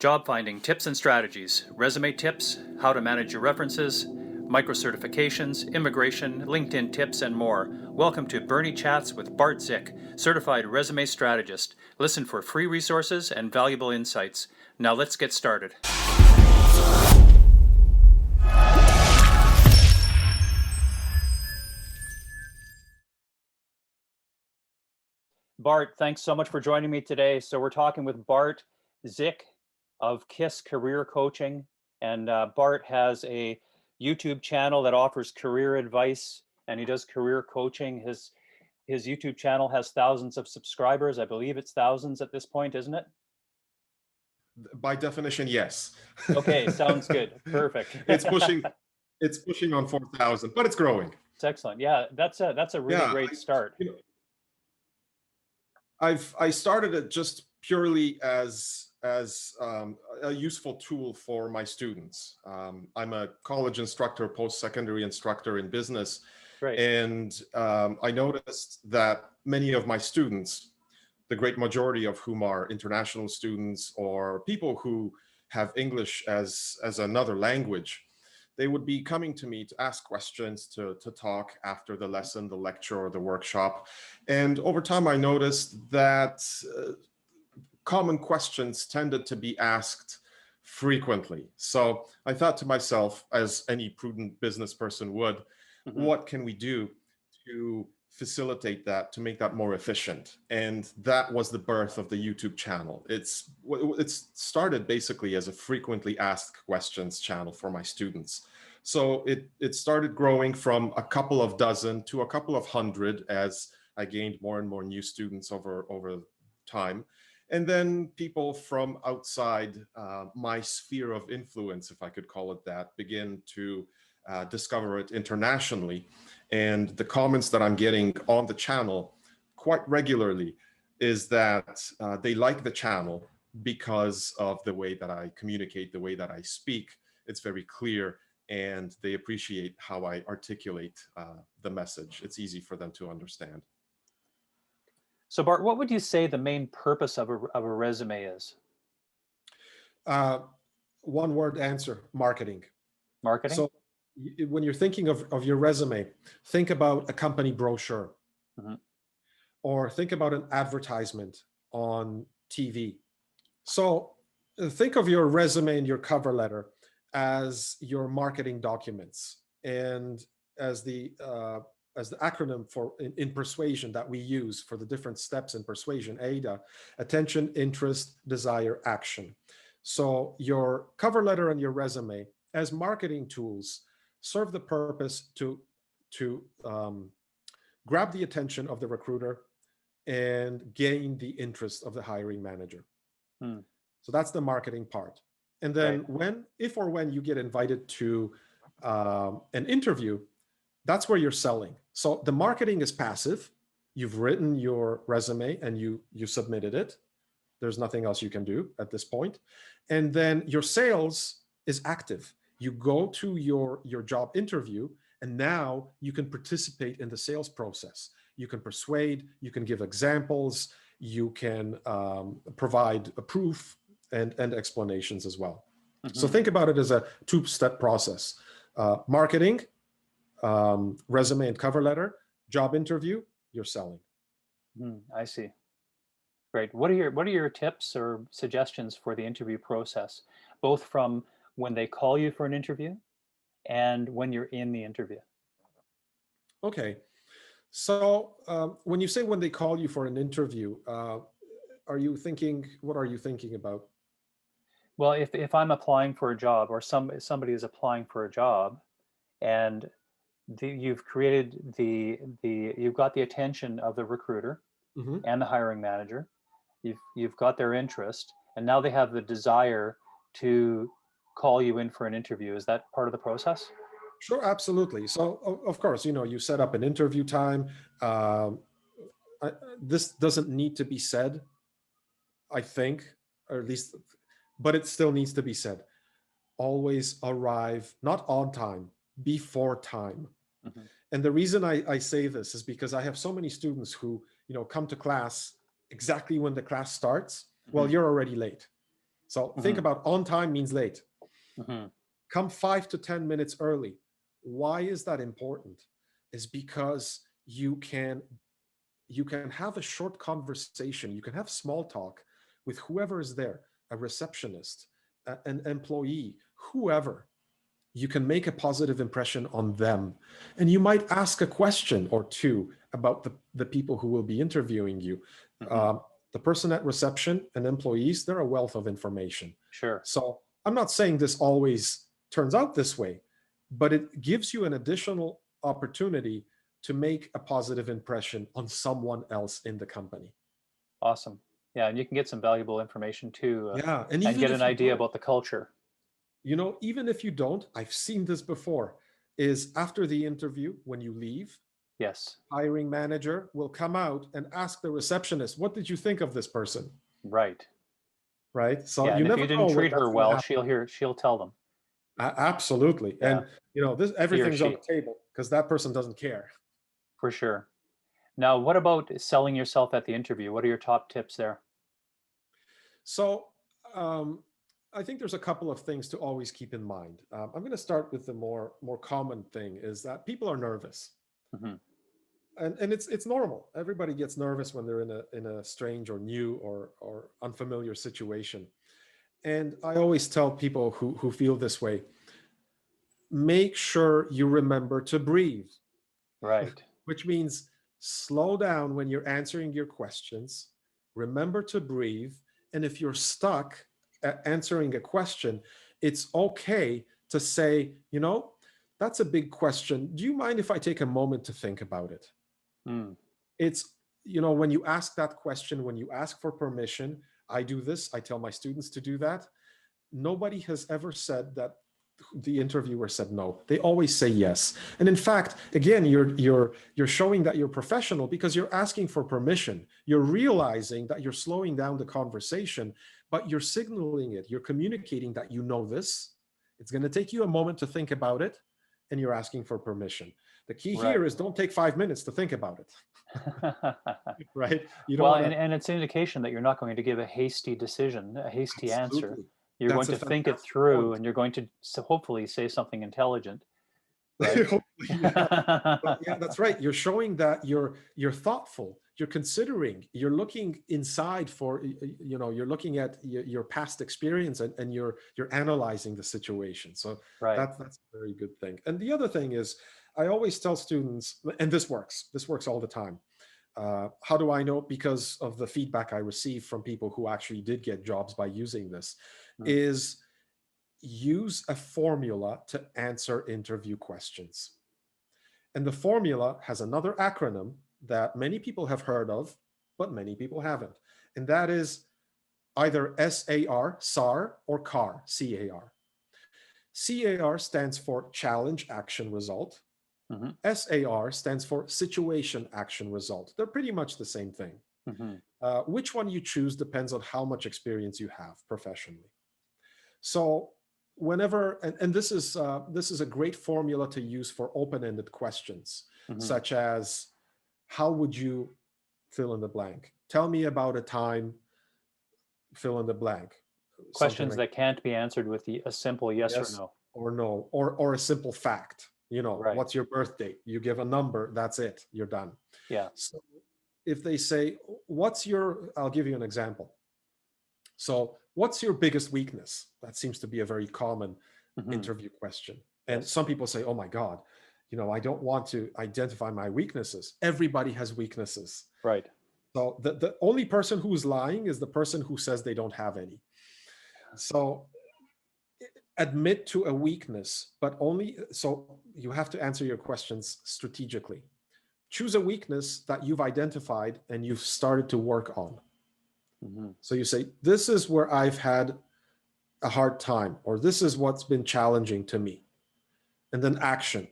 Job finding tips and strategies, resume tips, how to manage your references, micro-certifications, immigration, LinkedIn tips, and more. Welcome to Bernie Chats with Bart Zick, certified resume strategist. Listen for free resources and valuable insights. Now let's get started. Bart, thanks so much for joining me today. So we're talking with Bart Zick of KISS Career Coaching. And Bart has a YouTube channel that offers career advice, and he does career coaching. His YouTube channel has thousands of subscribers. I believe it's thousands at this point, isn't it? By definition, yes. Okay, sounds good. Perfect. It's pushing on 4,000, but it's growing. It's excellent. Yeah, that's a really great start. I started it just purely as a useful tool for my students. I'm a college instructor, post-secondary instructor in business. Great. And I noticed that many of my students, the great majority of whom are international students or people who have English as another language, they would be coming to me to ask questions, to talk after the lesson, the lecture, or the workshop. And over time, I noticed that common questions tended to be asked frequently. So I thought to myself, as any prudent business person would, what can we do to facilitate that, to make that more efficient? And that was the birth of the YouTube channel. It's started basically as a frequently asked questions channel for my students. So it started growing from a couple of dozen to a couple of hundred as I gained more and more new students over time. And then people from outside my sphere of influence, if I could call it that, begin to discover it internationally. And the comments that I'm getting on the channel quite regularly is that they like the channel because of the way that I communicate, the way that I speak. It's very clear, and they appreciate how I articulate the message. It's easy for them to understand. So Bart, what would you say the main purpose of a resume is? One word answer: marketing. Marketing? So when you're thinking of your resume, think about a company brochure, or think about an advertisement on TV. So think of your resume and your cover letter as your marketing documents, and as the acronym for in persuasion that we use for the different steps in persuasion: AIDA: attention, interest, desire, action. So your cover letter and your resume as marketing tools serve the purpose to grab the attention of the recruiter and gain the interest of the hiring manager. So that's the marketing part. And then if or when you get invited to an interview, that's where you're selling. So the marketing is passive. You've written your resume and you submitted it. There's nothing else you can do at this point. And then your sales is active. You go to your job interview, and now you can participate in the sales process. You can persuade, you can give examples, you can provide a proof and explanations as well. So think about it as a two-step process: marketing, resume and cover letter, job interview, you're selling. I see. Great. What are your tips or suggestions for the interview process, both from when they call you for an interview and when you're in the interview? Okay. So when you say when they call you for an interview, what are you thinking about? Well, if I'm applying for a job, or somebody is applying for a job, and you've got the attention of the recruiter and the hiring manager, you've got their interest, and now they have the desire to call you in for an interview. Is that part of the process? Sure, absolutely. So of course, you set up an interview time. This doesn't need to be said, I think, or at least, but it still needs to be said. Always arrive not on time, before time. And the reason I say this is because I have so many students who come to class exactly when the class starts. Well, you're already late. So think about on time means late. Mm-hmm. Come 5 to 10 minutes early. Why is that important? Is because you can have a short conversation. You can have small talk with whoever is there, a receptionist, an employee, whoever. You can make a positive impression on them. And you might ask a question or two about the people who will be interviewing you. Mm-hmm. The person at reception and employees, they're a wealth of information. Sure. So I'm not saying this always turns out this way, but it gives you an additional opportunity to make a positive impression on someone else in the company. Awesome. Yeah, and you can get some valuable information too, Yeah, and even get if an you idea don't, about the culture. even if you don't, I've seen this before, is after the interview, when you leave, Yes. hiring manager will come out and ask the receptionist, what did you think of this person? Right. Right? So Yeah, you and if never you know didn't when treat that's her going to well, happen. she'll tell them. Absolutely. Yeah. And this He or everything's on she, the table because that person doesn't care. for sure. Now, what about selling yourself at the interview? What are your top tips there? So um, I think there's a couple of things to always keep in mind. I'm going to start with the more common thing is that people are nervous. Mm-hmm. And it's normal. Everybody gets nervous when they're in a strange or new or unfamiliar situation. And I always tell people who feel this way, make sure you remember to breathe, Right. which means slow down when you're answering your questions, remember to breathe. And if you're stuck at answering a question, it's okay to say, that's a big question. Do you mind if I take a moment to think about it? Mm. It's, when you ask that question, when you ask for permission, I do this, I tell my students to do that. Nobody has ever said that the interviewer said no. They always say yes. And in fact, again, you're showing that you're professional because you're asking for permission. You're realizing that you're slowing down the conversation, but you're signaling it. You're communicating that you know this. It's going to take you a moment to think about it, and you're asking for permission. The key Right. here is don't take 5 minutes to think about it. Right? You don't Well, want to. and it's an indication that you're not going to give a hasty decision, a hasty answer. Absolutely. You're That's going a to think it fantastic through, point. and you're going to hopefully say something intelligent, right? Hopefully, yeah. But yeah, that's right. You're showing that you're thoughtful. You're considering. You're looking inside for. You're looking at your past experience and you're analyzing the situation. So Right. that's a very good thing. And the other thing is, I always tell students, and this works. This works all the time. How do I know? Because of the feedback I receive from people who actually did get jobs by using this, Mm. is use a formula to answer interview questions. And the formula has another acronym that many people have heard of, but many people haven't. And that is either SAR, SAR, or CAR, CAR. CAR stands for challenge, action, result. Mm-hmm. SAR stands for situation, action, result. They're pretty much the same thing. Mm-hmm. Which one you choose depends on how much experience you have professionally. So whenever, and this is a great formula to use for open-ended questions, Mm-hmm. such as, how would you fill in the blank? Tell me about a time, fill in the blank. Questions that can't be answered with a simple yes or yes no. or no, or a simple fact. Right. What's your birth date? You give a number, that's it, you're done. Yeah. So if they say, I'll give you an example. So what's your biggest weakness? That seems to be a very common interview question. And some people say, oh my God, I don't want to identify my weaknesses. Everybody has weaknesses. Right. So the only person who's lying is the person who says they don't have any. So admit to a weakness, but so you have to answer your questions strategically. Choose a weakness that you've identified and you've started to work on. Mm-hmm. So you say, this is where I've had a hard time, or this is what's been challenging to me. And then action.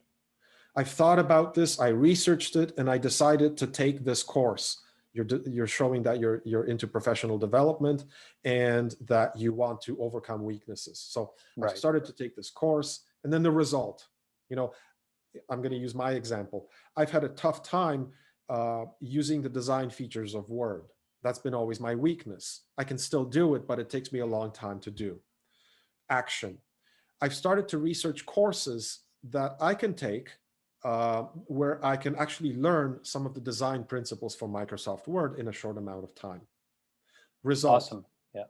I've thought about this, I researched it, and I decided to take this course. You're showing that you're into professional development and that you want to overcome weaknesses. So right. I've started to take this course, and then the result. I'm going to use my example. I've had a tough time using the design features of Word. That's been always my weakness. I can still do it, but it takes me a long time to do. Action. I've started to research courses that I can take where I can actually learn some of the design principles for Microsoft Word in a short amount of time. Result. Awesome. Yeah.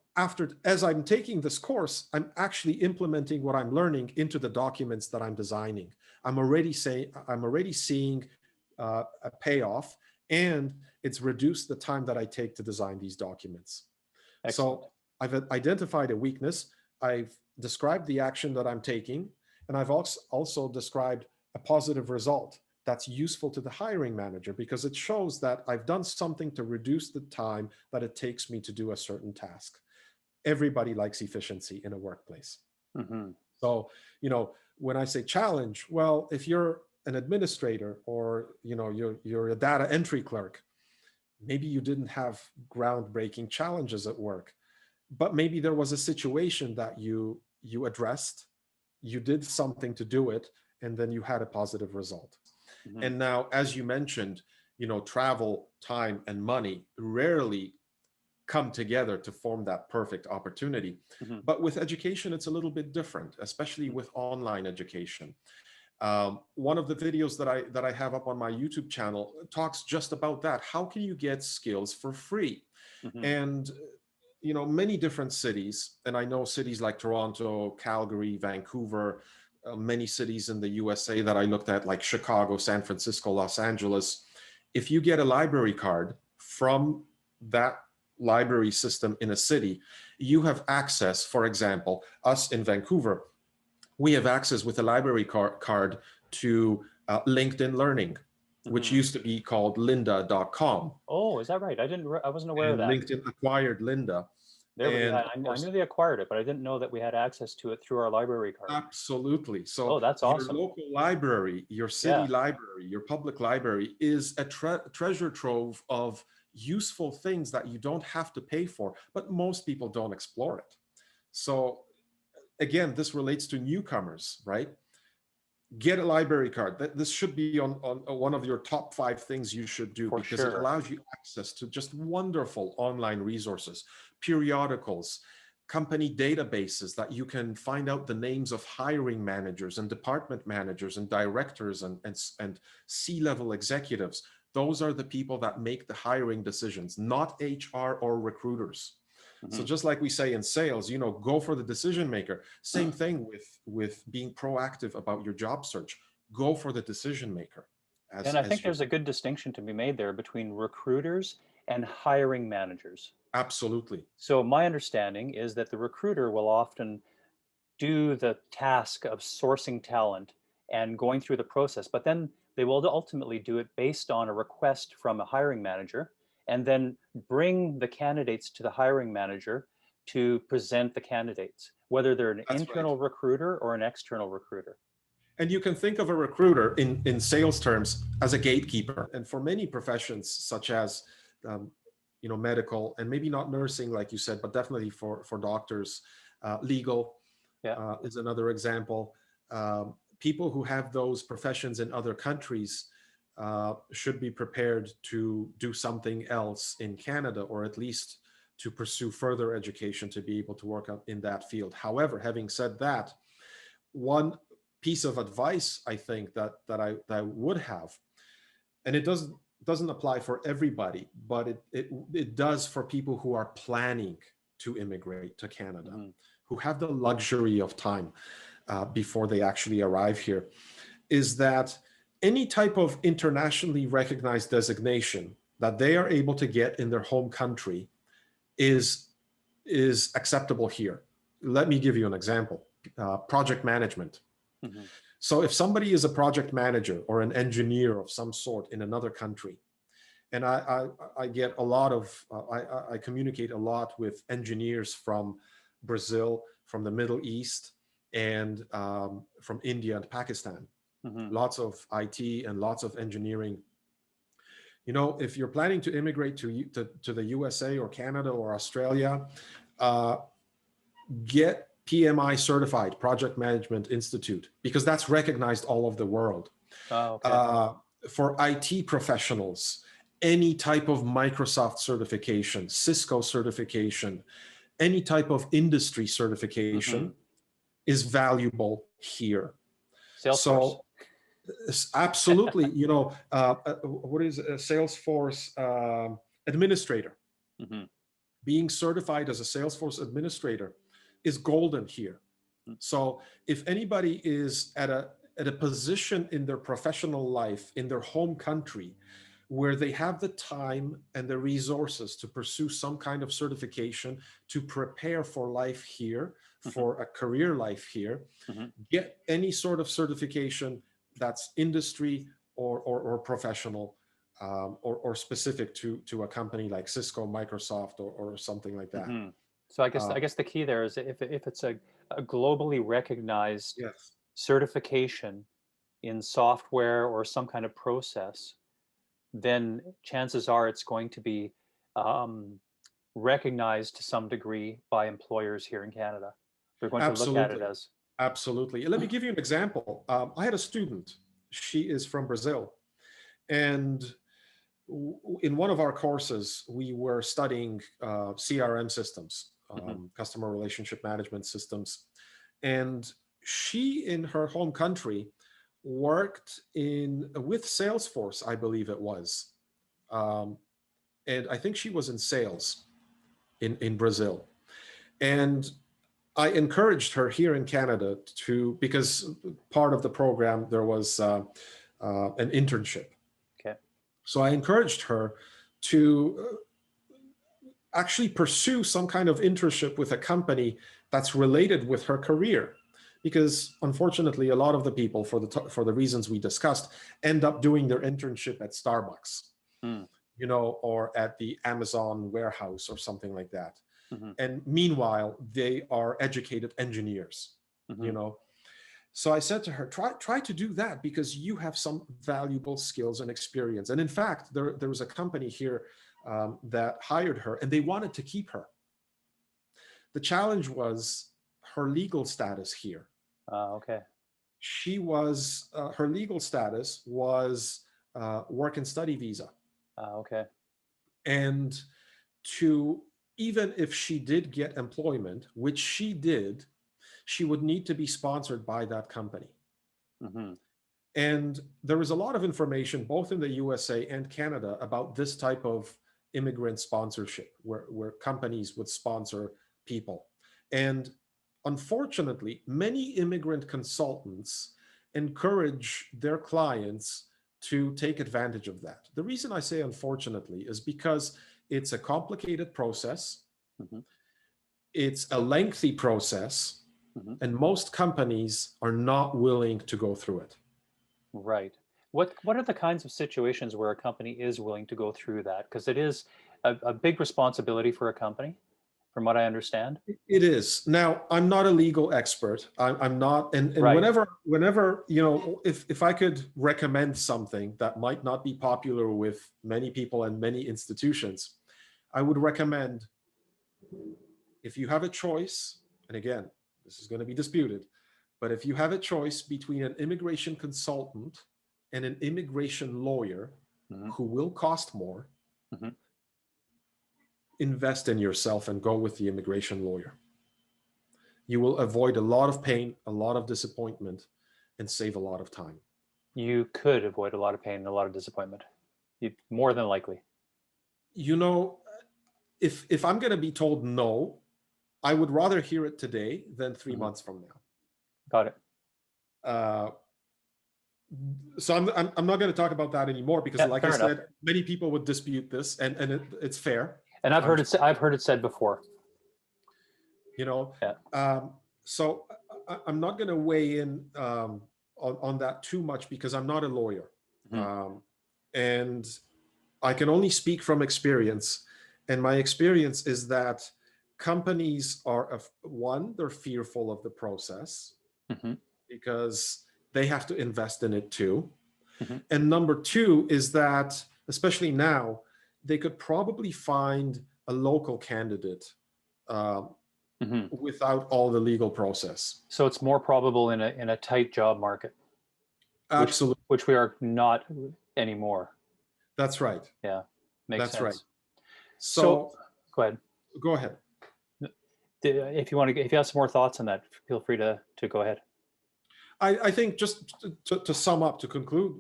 As I'm taking this course, I'm actually implementing what I'm learning into the documents that I'm designing. I'm already seeing a payoff, and it's reduced the time that I take to design these documents. Excellent. So I've identified a weakness. I've described the action that I'm taking, and I've also described a positive result that's useful to the hiring manager, because it shows that I've done something to reduce the time that it takes me to do a certain task. Everybody likes efficiency in a workplace. Mm-hmm. So, when I say challenge, well, if you're an administrator or, you're a data entry clerk, maybe you didn't have groundbreaking challenges at work, but maybe there was a situation that you addressed, you did something to do it, and then you had a positive result. Mm-hmm. And now, as you mentioned, travel, time, and money rarely come together to form that perfect opportunity. Mm-hmm. But with education, it's a little bit different, especially with online education. One of the videos that I have up on my YouTube channel talks just about that. How can you get skills for free? Mm-hmm. And many different cities, and I know cities like Toronto, Calgary, Vancouver, many cities in the USA that I looked at, like Chicago, San Francisco, Los Angeles. If you get a library card from that library system in a city, you have access. For example, us in Vancouver, we have access with a library card to LinkedIn Learning, mm-hmm. which used to be called lynda.com. Oh, is that right? I wasn't aware of that. LinkedIn acquired Lynda. I knew they acquired it, but I didn't know that we had access to it through our library card. Absolutely. So that's awesome. Your local library, your city library, your public library is a treasure trove of useful things that you don't have to pay for, but most people don't explore it. So again, this relates to newcomers, right? Get a library card. This should be on one of your top 5 things you should do, because it allows you access to just wonderful online resources, periodicals, company databases that you can find out the names of hiring managers and department managers and directors and C-level executives. Those are the people that make the hiring decisions, not HR or recruiters. Mm-hmm. So just like we say in sales, go for the decision maker. Same thing with being proactive about your job search. Go for the decision maker. And I think there's a good distinction to be made there between recruiters and hiring managers. Absolutely. So my understanding is that the recruiter will often do the task of sourcing talent and going through the process, but then they will ultimately do it based on a request from a hiring manager, and then bring the candidates to the hiring manager to present the candidates, whether they're an internal recruiter or an external recruiter. And you can think of a recruiter in sales terms as a gatekeeper. And for many professions, such as medical, and maybe not nursing, like you said, but definitely for doctors, legal is another example. People who have those professions in other countries should be prepared to do something else in Canada, or at least to pursue further education to be able to work in that field. However, having said that, one piece of advice I think that I would have, and it doesn't apply for everybody, but it does for people who are planning to immigrate to Canada, mm-hmm. who have the luxury of time before they actually arrive here, is that any type of internationally recognized designation that they are able to get in their home country is acceptable here. Let me give you an example. Project management. Mm-hmm. So if somebody is a project manager or an engineer of some sort in another country, and I get a lot of, I communicate a lot with engineers from Brazil, from the Middle East, and from India and Pakistan. Mm-hmm. Lots of IT and lots of engineering. If you're planning to immigrate to the USA or Canada or Australia, get PMI certified, Project Management Institute, because that's recognized all over the world. Oh, okay. For IT professionals, any type of Microsoft certification, Cisco certification, any type of industry certification is valuable here. Salesforce. So absolutely, what is a Salesforce administrator? Being certified as a Salesforce administrator is golden here. So if anybody is at a position in their professional life, in their home country, where they have the time and the resources to pursue some kind of certification to prepare for life here, for a career life here, get any sort of certification that's industry or professional, or specific to a company like Cisco, Microsoft, or something like that. So I guess the key there is if it's a globally recognized Yes, certification in software or some kind of process, then chances are it's going to be recognized to some degree by employers here in Canada. They're going to look at it as. Absolutely. Let me give you an example. I had a student. She is from Brazil, and in one of our courses, we were studying CRM systems, customer relationship management systems. And she, in her home country, worked with Salesforce, I believe it was. And I think she was in sales in Brazil. And I encouraged her here in Canada because part of the program, there was an internship. So I encouraged her to actually pursue some kind of internship with a company that's related with her career, because unfortunately, a lot of the people, for the reasons we discussed, end up doing their internship at Starbucks, or at the Amazon warehouse or something like that. And meanwhile, they are educated engineers, So I said to her, try to do that, because you have some valuable skills and experience. And in fact, there was a company here that hired her, and they wanted to keep her. The challenge was her legal status here. Okay. Her legal status was work and study visa. Okay. And even if she did get employment, which she did, she would need to be sponsored by that company. And there was a lot of information, both in the USA and Canada, about this type of immigrant sponsorship, where companies would sponsor people. And unfortunately, many immigrant consultants encourage their clients to take advantage of that. The reason I say unfortunately is because it's a complicated process. It's a lengthy process. And most companies are not willing to go through it. Right. What are the kinds of situations where a company is willing to go through that? Because it is a big responsibility for a company, from what I understand. It is. Now, I'm not a legal expert. I'm not. And Right. whenever, if I could recommend something that might not be popular with many people and many institutions, I would recommend, if you have a choice, and again, this is going to be disputed, but if you have a choice between an immigration consultant and an immigration lawyer, who will cost more, invest in yourself and go with the immigration lawyer. You will avoid a lot of pain, a lot of disappointment, and save a lot of time. You could avoid a lot of pain and a lot of disappointment. More than likely. If I'm going to be told no, I would rather hear it today than 3 months from now. Got it. So I'm not going to talk about that anymore, because, like I said, enough. many people would dispute this, and it's fair. And I've heard it said before. So I'm not going to weigh in on that too much, because I'm not a lawyer, and I can only speak from experience. And my experience is that companies they're fearful of the process, because they have to invest in it too. And number two is that, especially now, they could probably find a local candidate without all the legal process. So it's more probable in a tight job market. Absolutely. Which we are not anymore. That's right. Yeah, makes That's sense. right. So go ahead. Go ahead. If you want to, if you have some more thoughts on that, feel free to go ahead. I think just to sum up, to conclude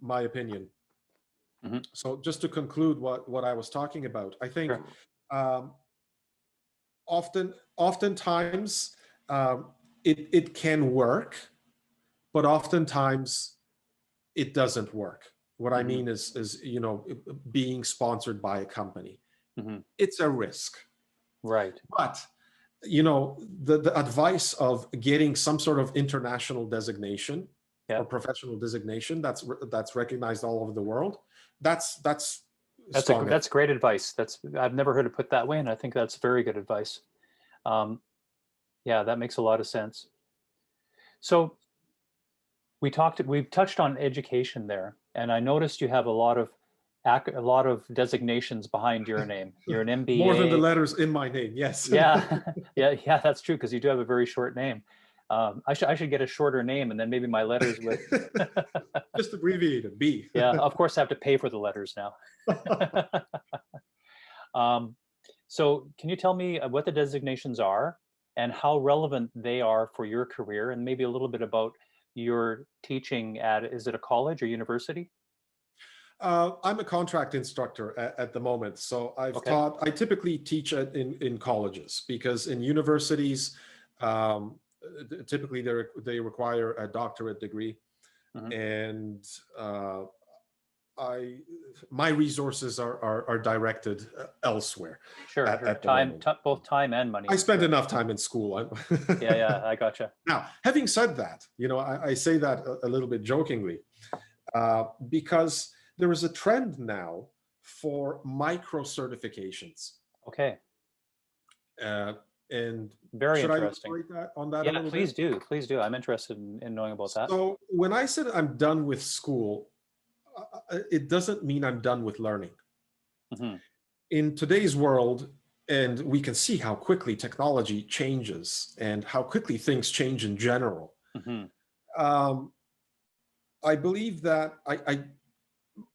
my opinion. Mm-hmm. So just to conclude what I was talking about, I think Sure. oftentimes it can work, but oftentimes it doesn't work. What I Mm-hmm. mean is being sponsored by a company. Mm-hmm. It's a risk. Right. But the advice of getting some sort of international designation Yeah. or professional designation that's recognized all over the world, that's strong. That's great advice. I've never heard it put that way, and I think that's very good advice. Yeah, that makes a lot of sense. So we've touched on education there, and I noticed you have a lot of designations behind your name. You're an MBA. More than the letters in my name, yes. Yeah, yeah, that's true, because you do have a very short name. I should get a shorter name, and then maybe my letters would just abbreviated B. Yeah, of course I have to pay for the letters now. So can you tell me what the designations are and how relevant they are for your career, and maybe a little bit about your teaching is it a college or university? I'm a contract instructor at the moment. So Okay. I typically teach in colleges, because in universities, typically they require a doctorate degree. Mm-hmm. And my resources are directed elsewhere. Sure, at sure. the moment. Both time and money. I spend enough time in school. Yeah, I gotcha. Now, having said that, I say that a little bit jokingly, because there is a trend now for micro certifications. Okay. And very should interesting. I elaborate on that a Yeah, little please bit? Please do. I'm interested in knowing about that. So when I said I'm done with school, it doesn't mean I'm done with learning. Mm-hmm. In today's world, and we can see how quickly technology changes and how quickly things change in general. Mm-hmm. I believe that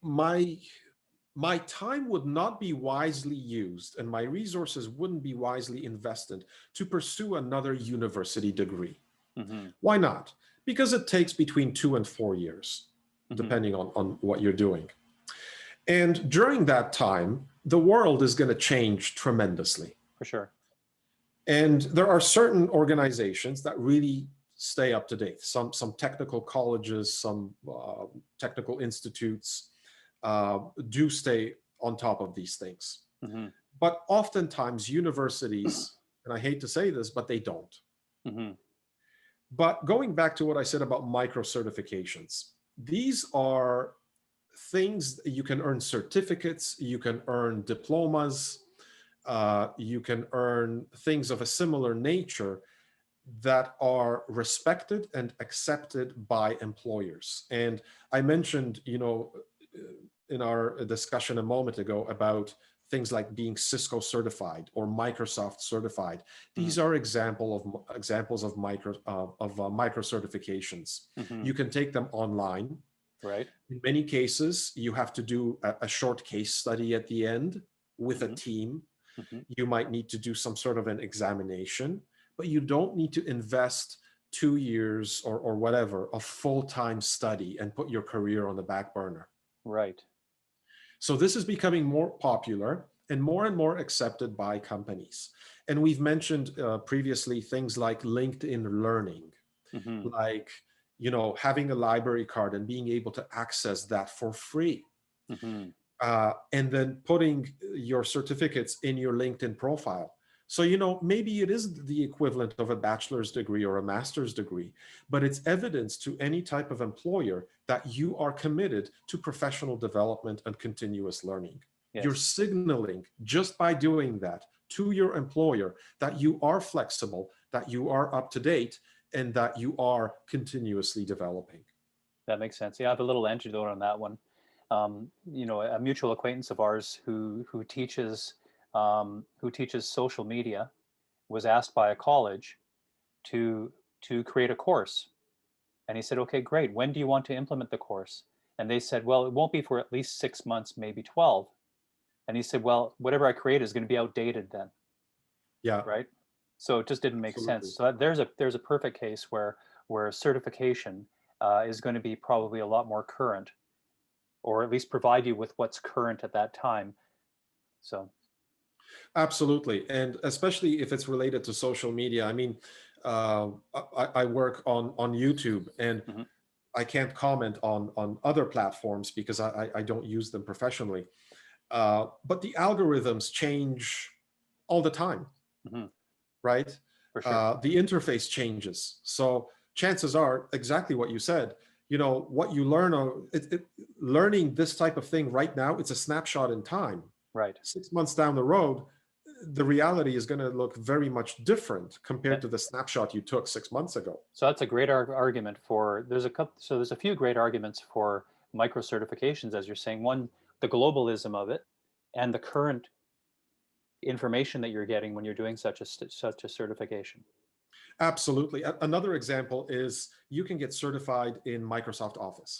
my time would not be wisely used and my resources wouldn't be wisely invested to pursue another university degree. Mm-hmm. Why not? Because it takes between 2 and 4 years, mm-hmm. depending on what you're doing. And during that time, the world is going to change tremendously. For sure. And there are certain organizations that really stay up to date. Some technical colleges, some technical institutes do stay on top of these things. Mm-hmm. But oftentimes universities, and I hate to say this, but they don't. Mm-hmm. But going back to what I said about micro certifications, these are things you can earn certificates, you can earn diplomas, you can earn things of a similar nature that are respected and accepted by employers. And I mentioned, in our discussion a moment ago about things like being Cisco certified or Microsoft certified. These are examples of micro certifications. Mm-hmm. You can take them online. Right. In many cases, you have to do a short case study at the end with a team. Mm-hmm. You might need to do some sort of an examination, but you don't need to invest 2 years or whatever of full-time study and put your career on the back burner. Right. So this is becoming more popular and more accepted by companies. And we've mentioned previously things like LinkedIn Learning, mm-hmm. like having a library card and being able to access that for free. Mm-hmm. And then putting your certificates in your LinkedIn profile. So, maybe it is the equivalent of a bachelor's degree or a master's degree, but it's evidence to any type of employer that you are committed to professional development and continuous learning. Yes. You're signaling just by doing that to your employer that you are flexible, that you are up to date, and that you are continuously developing. That makes sense. Yeah, I have a little antidote on that one. A mutual acquaintance of ours who teaches social media was asked by a college to create a course, and he said, "Okay, great. When do you want to implement the course?" And they said, well, it won't be for at least 6 months, maybe 12. And he said, well, whatever I create is going to be outdated then, Yeah, right? So it just didn't make absolutely. sense. So there's a perfect case where certification is going to be probably a lot more current, or at least provide you with what's current at that time. So Absolutely. And especially if it's related to social media. I mean, I work on YouTube, and mhm, I can't comment on other platforms because I don't use them professionally. But the algorithms change all the time, mhm, right? for sure. The interface changes. So chances are exactly what you said. You know, what you learn, learning this type of thing right now, it's a snapshot in time. Right. 6 months down the road, the reality is going to look very much different Yeah. compared to the snapshot you took 6 months ago. So that's a great argument for, there's a few great arguments for micro certifications, as you're saying. One, the globalism of it, and the current information that you're getting when you're doing such a certification. Absolutely. Another example is you can get certified in Microsoft Office.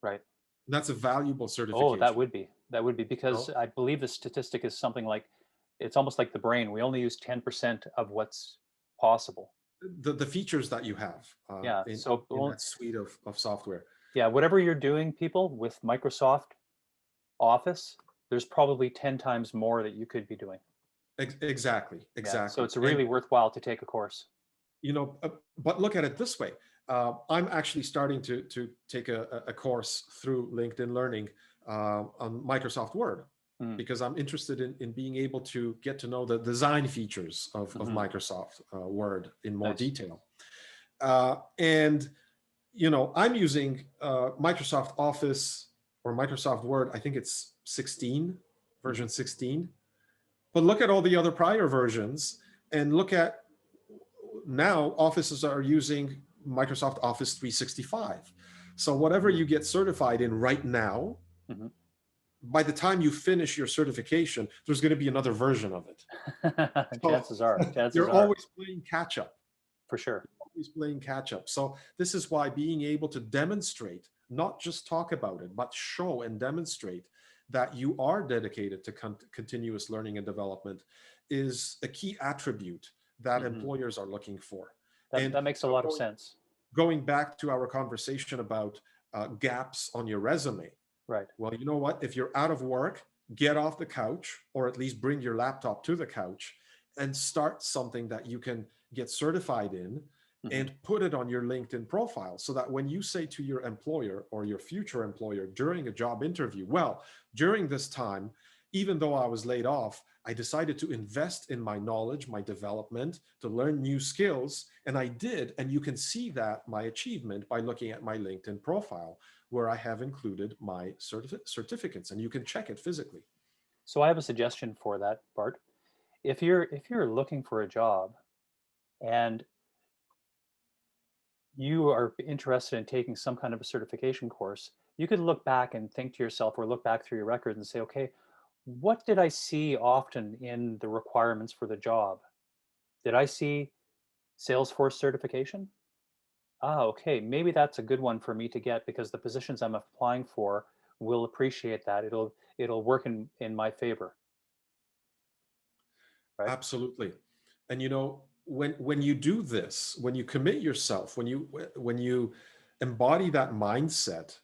Right. That's a valuable Oh, certification. that would be You because know? I believe the statistic is something like, it's almost like the brain. We only use 10% of what's possible. The features that you have Yeah. So in that suite of software. yeah, whatever you're doing, people, with Microsoft Office, there's probably 10 times more that you could be doing. Exactly, Yeah. So exactly. it's And really worthwhile to take a course. but look at it this way. I'm actually starting to take a course through LinkedIn Learning on Microsoft Word, Mm. because I'm interested in being able to get to know the design features of Mhm. Microsoft Word in more Nice. detail. And I'm using Microsoft Office or Microsoft Word. I think it's 16, version Mhm. 16. But look at all the other prior versions, and look at now offices are using Microsoft Office 365. So whatever you get certified in right now, Mhm. by the time you finish your certification, there's going to be another version of it. So Chances you're are, always playing catch up. for sure. Always playing catch up. So this is why being able to demonstrate, not just talk about it, but show and demonstrate that you are dedicated to continuous learning and development is a key attribute that Mhm. employers are looking for. That And that makes a lot of sense. going back to our conversation about gaps on your resume, Right. well, you know what? If you're out of work, get off the couch, or at least bring your laptop to the couch and start something that you can get certified in Mhm. and put it on your LinkedIn profile, so that when you say to your employer or your future employer during a job interview, well, during this time, even though I was laid off, I decided to invest in my knowledge, my development, to learn new skills. And I did. And you can see that my achievement by looking at my LinkedIn profile, where I have included my certificates, and you can check it physically. So I have a suggestion for that, Bart. If you're looking for a job and you are interested in taking some kind of a certification course, you could look back and think to yourself, or look back through your records and say, okay, what did I see often in the requirements for the job? Did I see Salesforce certification? Ah, okay, maybe that's a good one for me to get because the positions I'm applying for will appreciate that. It'll work in my favor, right? Absolutely. And when you do this, when you commit yourself, when you embody that mindset,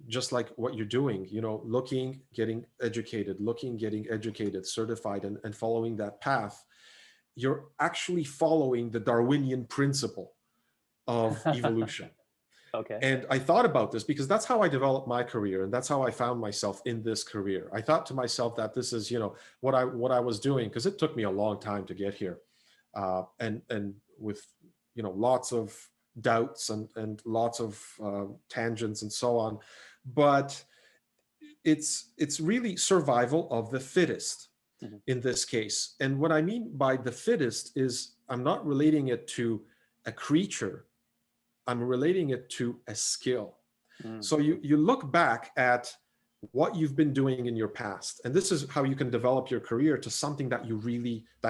just like what you're doing, looking, getting educated, certified, and following that path, you're actually following the Darwinian principle of evolution. Okay. And I thought about this because that's how I developed my career, and that's how I found myself in this career. I thought to myself that this is, what I was doing, because it took me a long time to get here, and with lots of doubts and lots of tangents and so on. But it's really survival of the fittest Mhm. in this case. And what I mean by the fittest is I'm not relating it to a creature. I'm relating it to a skill. Mm. So you look back at what you've been doing in your past, and this is how you can develop your career to something that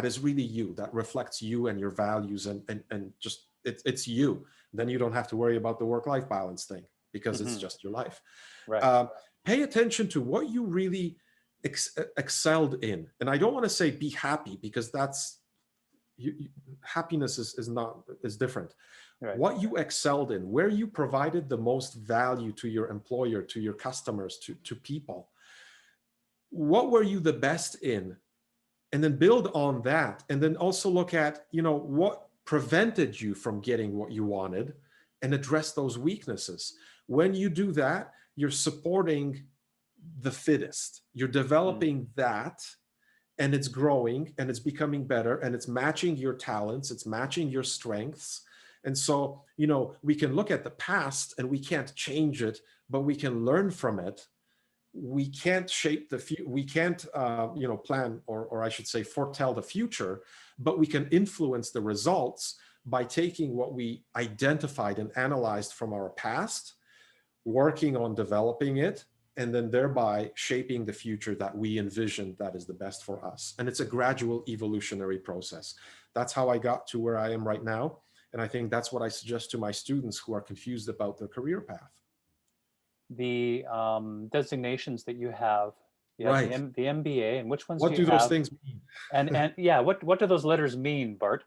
is really you, that reflects you and your values, and just it's you. Then you don't have to worry about the work-life balance thing, because it's just your life. Right. Pay attention to what you really excelled in. And I don't want to say be happy, because that's happiness is different. Right. What you excelled in, where you provided the most value to your employer, to your customers, to people. What were you the best in? And then build on that. And then also look at, what prevented you from getting what you wanted, and address those weaknesses. When you do that, you're supporting the fittest. You're developing that, and it's growing, and it's becoming better, and it's matching your talents, it's matching your strengths. And so, we can look at the past and we can't change it, but we can learn from it. We can't shape the future. We can't, plan, or I should say, foretell the future, but we can influence the results by taking what we identified and analyzed from our past, working on developing it, and then thereby shaping the future that we envision that is the best for us. And it's a gradual evolutionary process. That's how I got to where I am right now. And I think that's what I suggest to my students who are confused about their career path. The designations that you have, Right. the MBA, and which ones What do you those have? things mean? And yeah, what do those letters mean, Bart?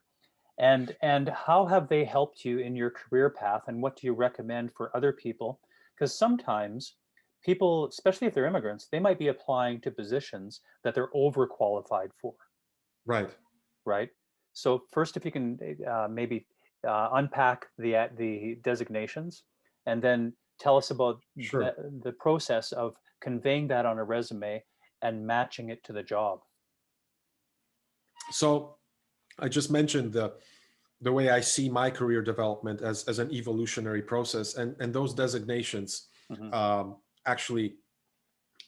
And how have they helped you in your career path, and what do you recommend for other people? Because sometimes people, especially if they're immigrants, they might be applying to positions that they're overqualified for. Right. Right. So first, if you can maybe unpack the designations, and then tell us about Sure. the process of conveying that on a resume and matching it to the job. So I just mentioned the way I see my career development as an evolutionary process, and those designations actually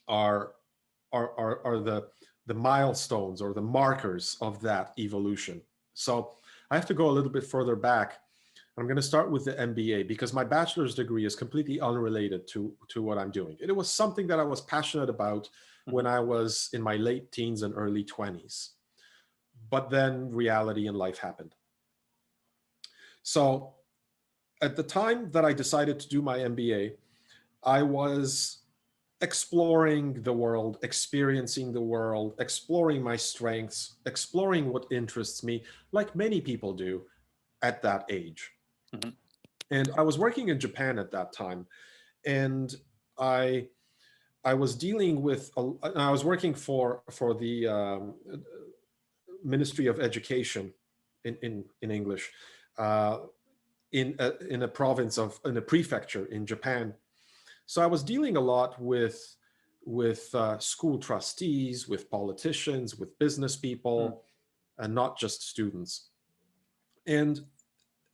are the milestones or the markers of that evolution. So I have to go a little bit further back. I'm going to start with the MBA, because my bachelor's degree is completely unrelated to what I'm doing. It was something that I was passionate about when I was in my late teens and early 20s. But then reality and life happened. So at the time that I decided to do my MBA, I was exploring the world, experiencing the world, exploring my strengths, exploring what interests me, like many people do at that age. And I was working in Japan at that time, and I was dealing with, I was working for the Ministry of Education in English, in a province in a prefecture in Japan. So I was dealing a lot with school trustees, with politicians, with business people, and not just students. And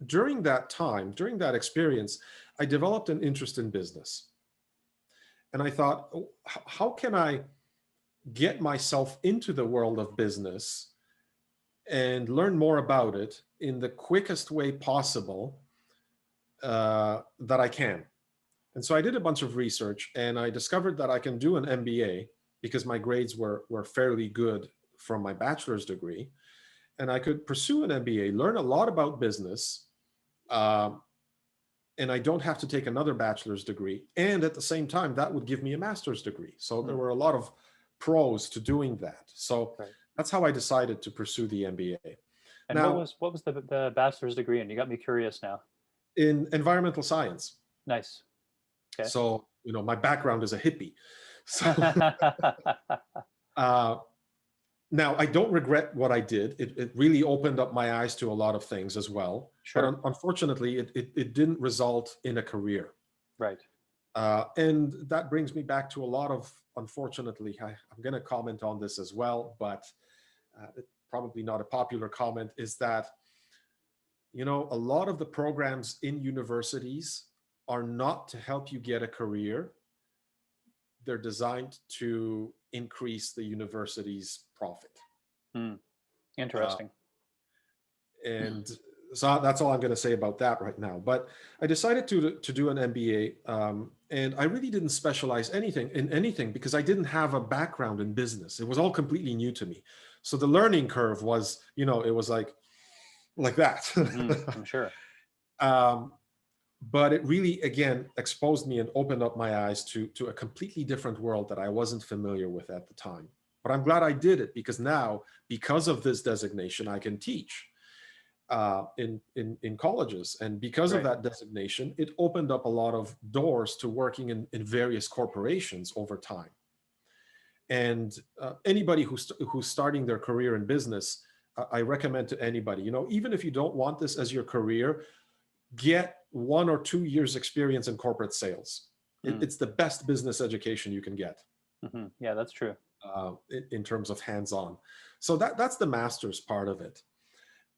during that time, during that experience, I developed an interest in business. And I thought, how can I get myself into the world of business and learn more about it in the quickest way possible that I can? And so I did a bunch of research, and I discovered that I can do an MBA because my grades were fairly good from my bachelor's degree. And I could pursue an MBA, learn a lot about business, and I don't have to take another bachelor's degree. And at the same time, that would give me a master's degree. So there were a lot of pros to doing that. So that's how I decided to pursue the MBA. And now, what was the bachelor's degree in? You got me curious now. In environmental science. Nice. Okay. So, my background is a hippie. So now I don't regret what I did. It really opened up my eyes to a lot of things as well. Sure. But unfortunately, it didn't result in a career. Right. And that brings me back to a lot of, unfortunately, I'm going to comment on this as well, but probably not a popular comment, is that, a lot of the programs in universities are not to help you get a career. They're designed to increase the university's profit. Interesting. And so that's all I'm going to say about that right now. But I decided to do an MBA, and I really didn't specialize in anything because I didn't have a background in business. It was all completely new to me. So the learning curve was, it was like that. I'm sure. but it really, again, exposed me and opened up my eyes to a completely different world that I wasn't familiar with at the time. But I'm glad I did it, because now, because of this designation, I can teach in colleges. And because of Right. that designation, it opened up a lot of doors to working in various corporations over time. And anybody who's starting their career in business, I recommend to anybody, even if you don't want this as your career, get 1 or 2 years experience in corporate sales. It's the best business education you can get. Yeah, that's true. In terms of hands-on. So that's the master's part of it.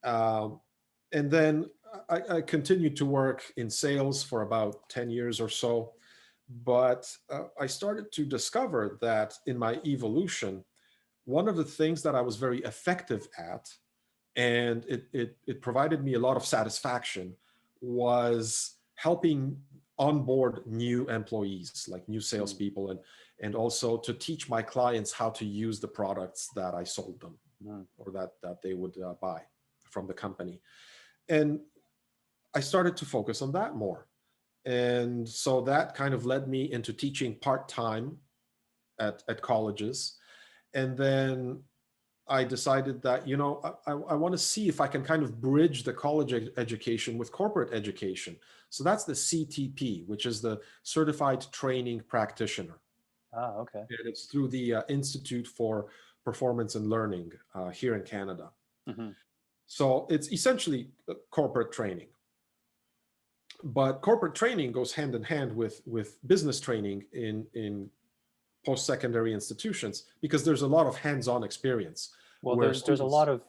And then I continued to work in sales for about 10 years or so. But I started to discover that in my evolution, one of the things that I was very effective at, and it provided me a lot of satisfaction, was helping onboard new employees, like new salespeople, and also to teach my clients how to use the products that I sold them, or that they would buy from the company. And I started to focus on that more. And so that kind of led me into teaching part-time at colleges. And then I decided that, I want to see if I can kind of bridge the college education with corporate education. So that's the CTP, which is the Certified Training Practitioner. Ah, okay. And it's through the Institute for Performance and Learning here in Canada. So it's essentially corporate training. But corporate training goes hand in hand with business training in post-secondary institutions, because there's a lot of hands-on experience. Well, there's a lot of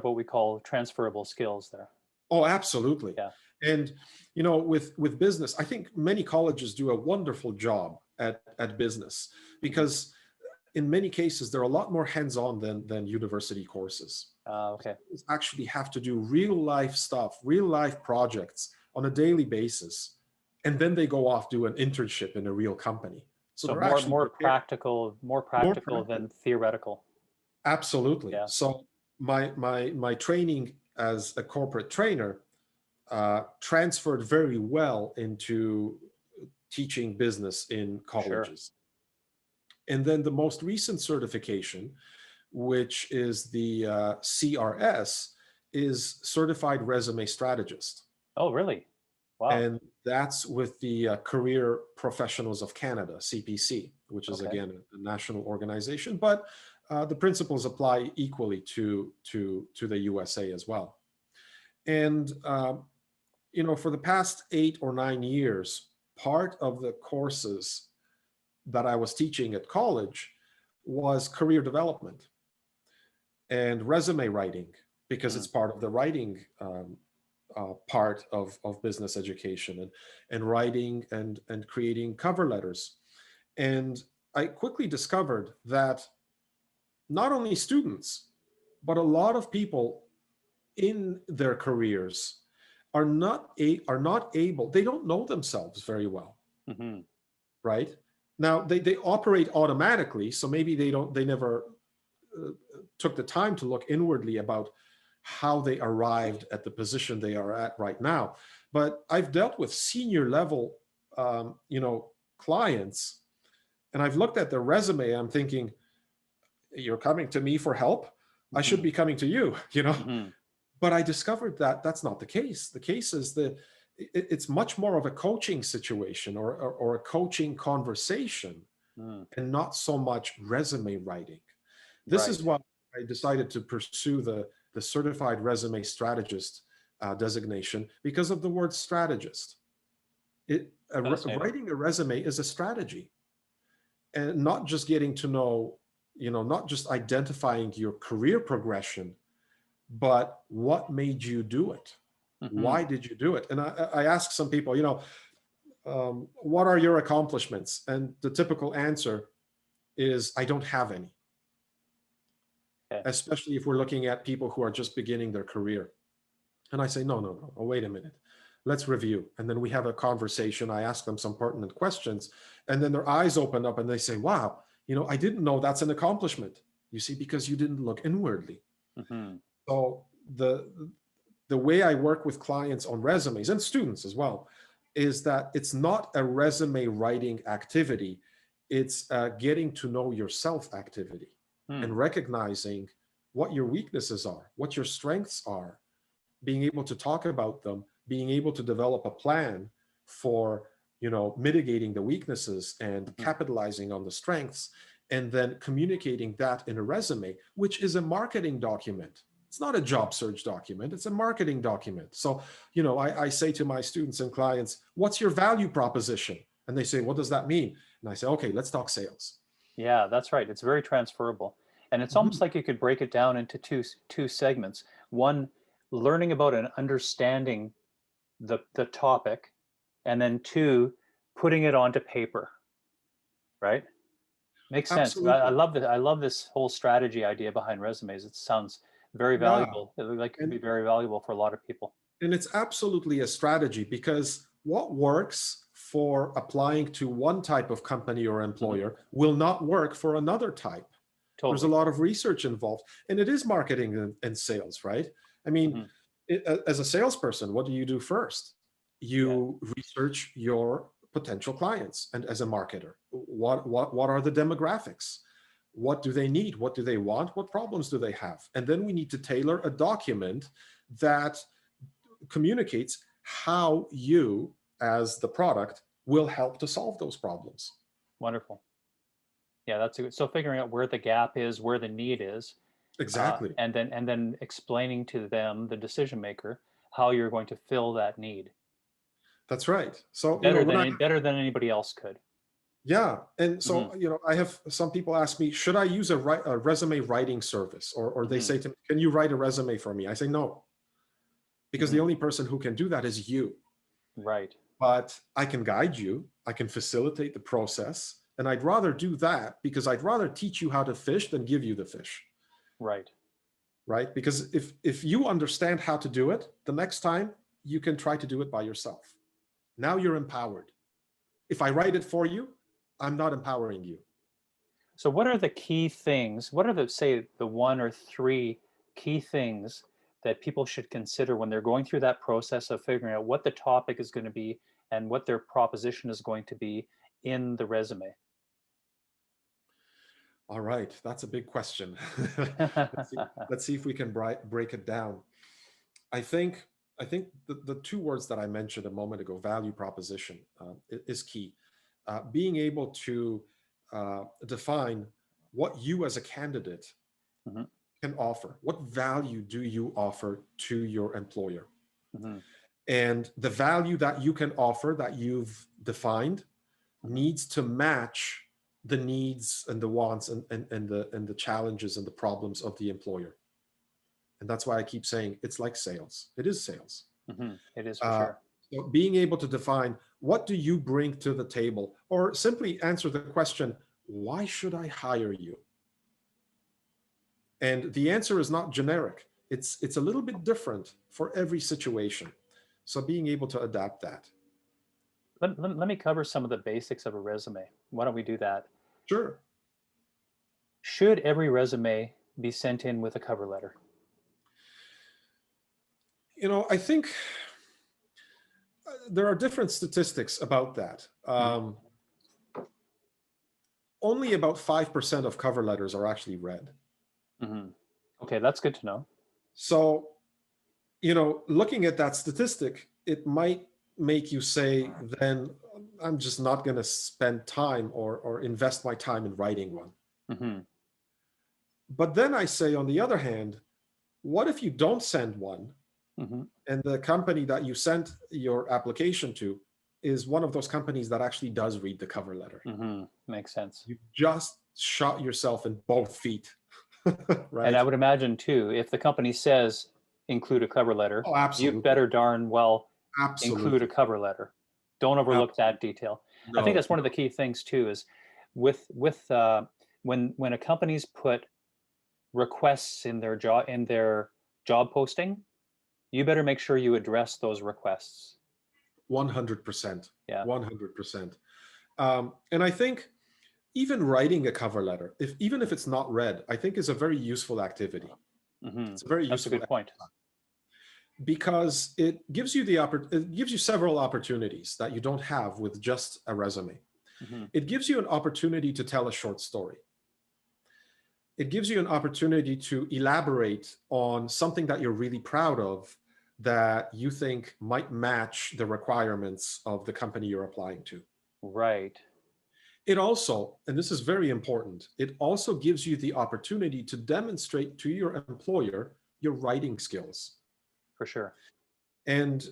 what we call transferable skills there. Oh, absolutely. Yeah. And with business, I think many colleges do a wonderful job at business, because in many cases they're a lot more hands-on than university courses. Okay. You actually have to do real life stuff, real life projects on a daily basis, and then they go off do an internship in a real company. So they're more practical than theoretical. Absolutely. Yeah. So my training as a corporate trainer transferred very well into teaching business in colleges. Sure. And then the most recent certification, which is the CRS, is Certified Resume Strategist. Oh, really? Wow. And that's with the Career Professionals of Canada, CPC, which is, again, a national organization, but the principles apply equally to the USA as well. And, for the past 8 or 9 years, part of the courses that I was teaching at college was career development and resume writing, because it's part of the writing part of business education, and writing and creating cover letters. And I quickly discovered that not only students, but a lot of people in their careers are not able, they don't know themselves very well. Right? Now they operate automatically, so maybe they never took the time to look inwardly about how they arrived at the position they are at right now. But I've dealt with senior level, clients, and I've looked at their resume. I'm thinking, you're coming to me for help? I should be coming to you, But I discovered that that's not the case. The case is that it's much more of a coaching situation or a coaching conversation, and not so much resume writing. This is why I decided to pursue the Certified Resume Strategist designation, because of the word strategist. Writing a resume is a strategy, and not just getting to know, not just identifying your career progression, but what made you do it? Why did you do it? And I ask some people, what are your accomplishments? And the typical answer is, I don't have any. Especially if we're looking at people who are just beginning their career. And I say, no, wait a minute. Let's review. And then we have a conversation. I ask them some pertinent questions, and then their eyes open up and they say, wow, I didn't know that's an accomplishment. You see, because you didn't look inwardly. So the way I work with clients on resumes and students as well, is that it's not a resume writing activity. It's a getting to know yourself activity and recognizing what your weaknesses are, what your strengths are, being able to talk about them, being able to develop a plan for, mitigating the weaknesses and capitalizing on the strengths, and then communicating that in a resume, which is a marketing document. It's not a job search document, it's a marketing document. So, I say to my students and clients, what's your value proposition? And they say, what does that mean? And I say, okay, let's talk sales. Yeah, that's right. It's very transferable. And it's almost like you could break it down into two segments. One, learning about and understanding the topic, and then two, putting it onto paper, right? Makes sense. Absolutely. I love that. I love this whole strategy idea behind resumes. It sounds very valuable. It could be very valuable for a lot of people. And it's absolutely a strategy, because what works for applying to one type of company or employer will not work for another type. Totally. There's a lot of research involved, and it is marketing and sales, right? I mean, as a salesperson, what do you do first? You research your potential clients, and as a marketer, what are the demographics? What do they need? What do they want? What problems do they have? And then we need to tailor a document that communicates how you, as the product, will help to solve those problems. Wonderful. Yeah, that's good. So figuring out where the gap is, where the need is. Exactly. And then explaining to them, the decision maker, how you're going to fill that need. That's right. So better than anybody else could. Yeah. And so, I have some people ask me, should I use a resume writing service? Or they say to me, can you write a resume for me? I say, no, because the only person who can do that is you. Right. But I can guide you. I can facilitate the process. And I'd rather do that, because I'd rather teach you how to fish than give you the fish. Right. Right. Because if you understand how to do it, the next time you can try to do it by yourself. Now you're empowered. If I write it for you, I'm not empowering you. So what are the key things? What are the 1 or 3 key things that people should consider when they're going through that process of figuring out what the topic is going to be and what their proposition is going to be in the resume? All right, that's a big question. Let's see if we can break it down. I think the 2 words that I mentioned a moment ago, value proposition, is key. Being able to define what you as a candidate can offer. What value do you offer to your employer? And the value that you can offer, that you've defined, needs to match the needs and the wants and the challenges and the problems of the employer. And that's why I keep saying it's like sales. It is sales. It is, for sure. So being able to define, what do you bring to the table? Or simply answer the question, why should I hire you? And the answer is not generic. It's a little bit different for every situation. So being able to adapt that. Let me cover some of the basics of a resume. Why don't we do that? Sure. Should every resume be sent in with a cover letter? I think there are different statistics about that. Only about 5% of cover letters are actually read. Okay, that's good to know. So, looking at that statistic, it might make you say, then I'm just not going to spend time or invest my time in writing one. But then I say, on the other hand, what if you don't send one, and the company that you sent your application to is one of those companies that actually does read the cover letter? Makes sense. You just shot yourself in both feet. Right? And I would imagine too, if the company says include a cover letter, you better darn well include a cover letter. Don't overlook that detail. No. I think that's one of the key things too, is with when a company's put requests in their job posting, you better make sure you address those requests. 100%. Yeah. 100%. And I think even writing a cover letter, even if it's not read, I think is a very useful activity. It's a very useful. That's a good point. because it gives you it gives you several opportunities that you don't have with just a resume. It gives you an opportunity to tell a short story. It gives you an opportunity to elaborate on something that you're really proud of that you think might match the requirements of the company you're applying to. Right. It also, and this is very important, it also gives you the opportunity to demonstrate to your employer your writing skills. For sure. And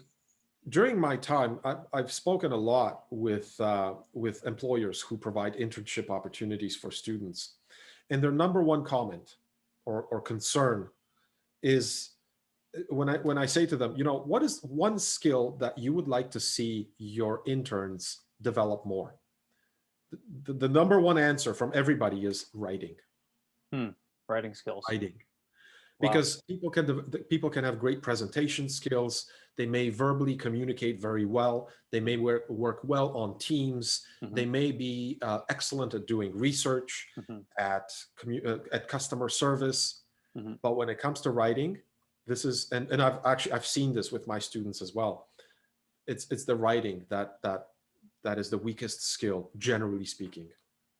during my time, I've spoken a lot with employers who provide internship opportunities for students. And their number one comment or concern is when I say to them, what is one skill that you would like to see your interns develop more? The number one answer from everybody is writing. Writing skills. Writing. Wow. Because people can have great presentation skills. They may verbally communicate very well. They may work well on teams. They may be excellent at doing research, at customer service. But when it comes to writing, this is, and I've seen this with my students as well. It's the writing that is the weakest skill, generally speaking.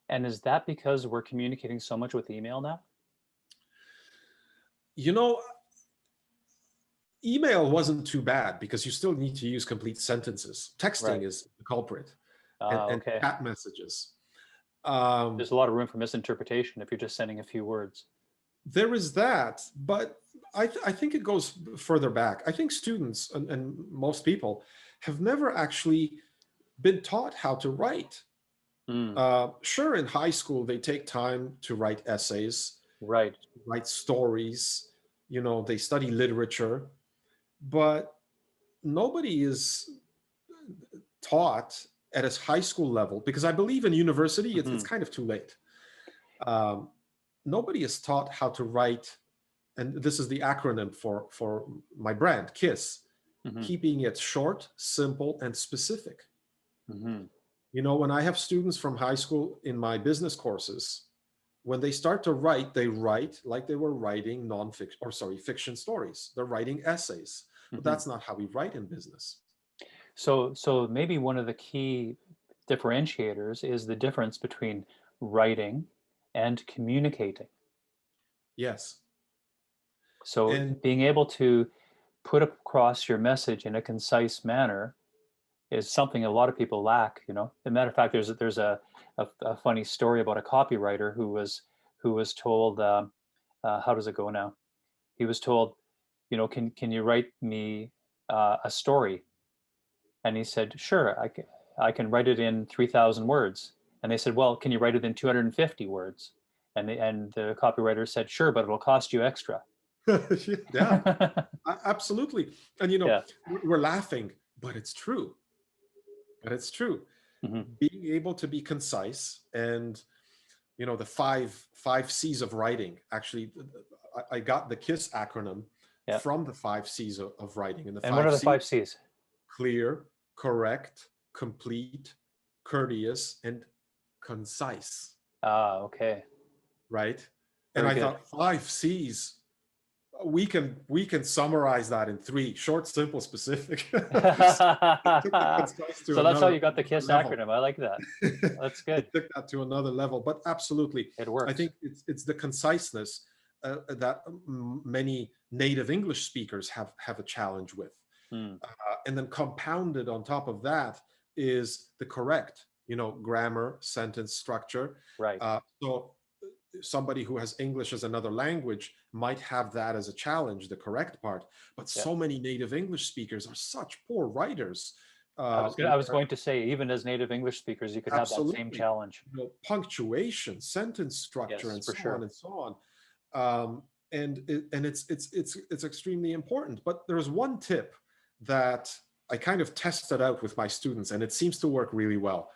And is that because we're communicating so much with email now? Email wasn't too bad because you still need to use complete sentences. Texting is the culprit, and chat messages. There's a lot of room for misinterpretation if you're just sending a few words. There is that, but I think it goes further back. I think students and most people have never actually been taught how to write. Sure, in high school, they take time to write essays, write stories, they study literature, but nobody is taught at a high school level, because I believe in university, it's kind of too late. Nobody is taught how to write, and this is the acronym for my brand, KISS, keeping it short, simple, and specific. When I have students from high school in my business courses, when they start to write, they write like they were writing fiction stories. They're writing essays, but that's not how we write in business. So maybe one of the key differentiators is the difference between writing and communicating. Yes. So being able to put across your message in a concise manner is something a lot of people lack. As a matter of fact, there's a funny story about a copywriter who was told, how does it go now? He was told, can you write me a story? And he said, sure, I can write it in 3,000 words. And they said, well, can you write it in 250 words? And the copywriter said, sure, but it'll cost you extra. Yeah, absolutely. And we're laughing, but it's true. Being able to be concise, and the five C's of writing. Actually, I got the KISS acronym from the 5 C's of writing. And what are the 5 C's? Clear, correct, complete, courteous, and concise. Okay. Right. And I thought 5 C's. We can summarize that in 3: short, simple, specific. So that's how you got the KISS acronym. I like that. That's good. Took that to another level, but absolutely, it works. I think it's the conciseness that many native English speakers have a challenge with, and then compounded on top of that is the correct, grammar, sentence structure. Right. So somebody who has English as another language might have that as a challenge, the correct part. But so many native English speakers are such poor writers. I was going to say, even as native English speakers, you could have that same challenge. Punctuation, sentence structure, and so on and so on. And it's extremely important. But there's one tip that I kind of tested out with my students, and it seems to work really well